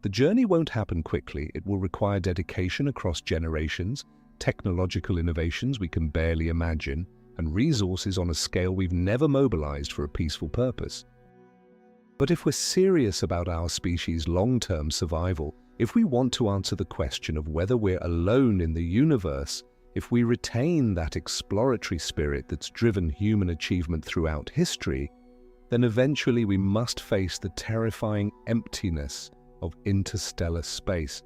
The journey won't happen quickly. It will require dedication across generations, technological innovations we can barely imagine, and resources on a scale we've never mobilized for a peaceful purpose. But if we're serious about our species' long-term survival, if we want to answer the question of whether we're alone in the universe, if we retain that exploratory spirit that's driven human achievement throughout history, then eventually we must face the terrifying emptiness of interstellar space.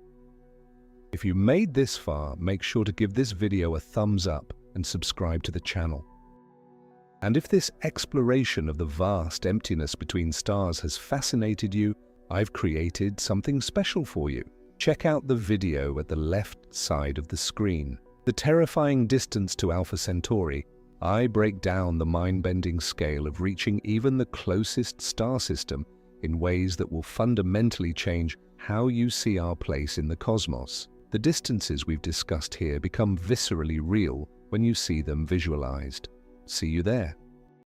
If you made this far, make sure to give this video a thumbs up and subscribe to the channel. And if this exploration of the vast emptiness between stars has fascinated you, I've created something special for you. Check out the video at the left side of the screen. The terrifying distance to Alpha Centauri. I break down the mind-bending scale of reaching even the closest star system in ways that will fundamentally change how you see our place in the cosmos. The distances we've discussed here become viscerally real when you see them visualized. See you there.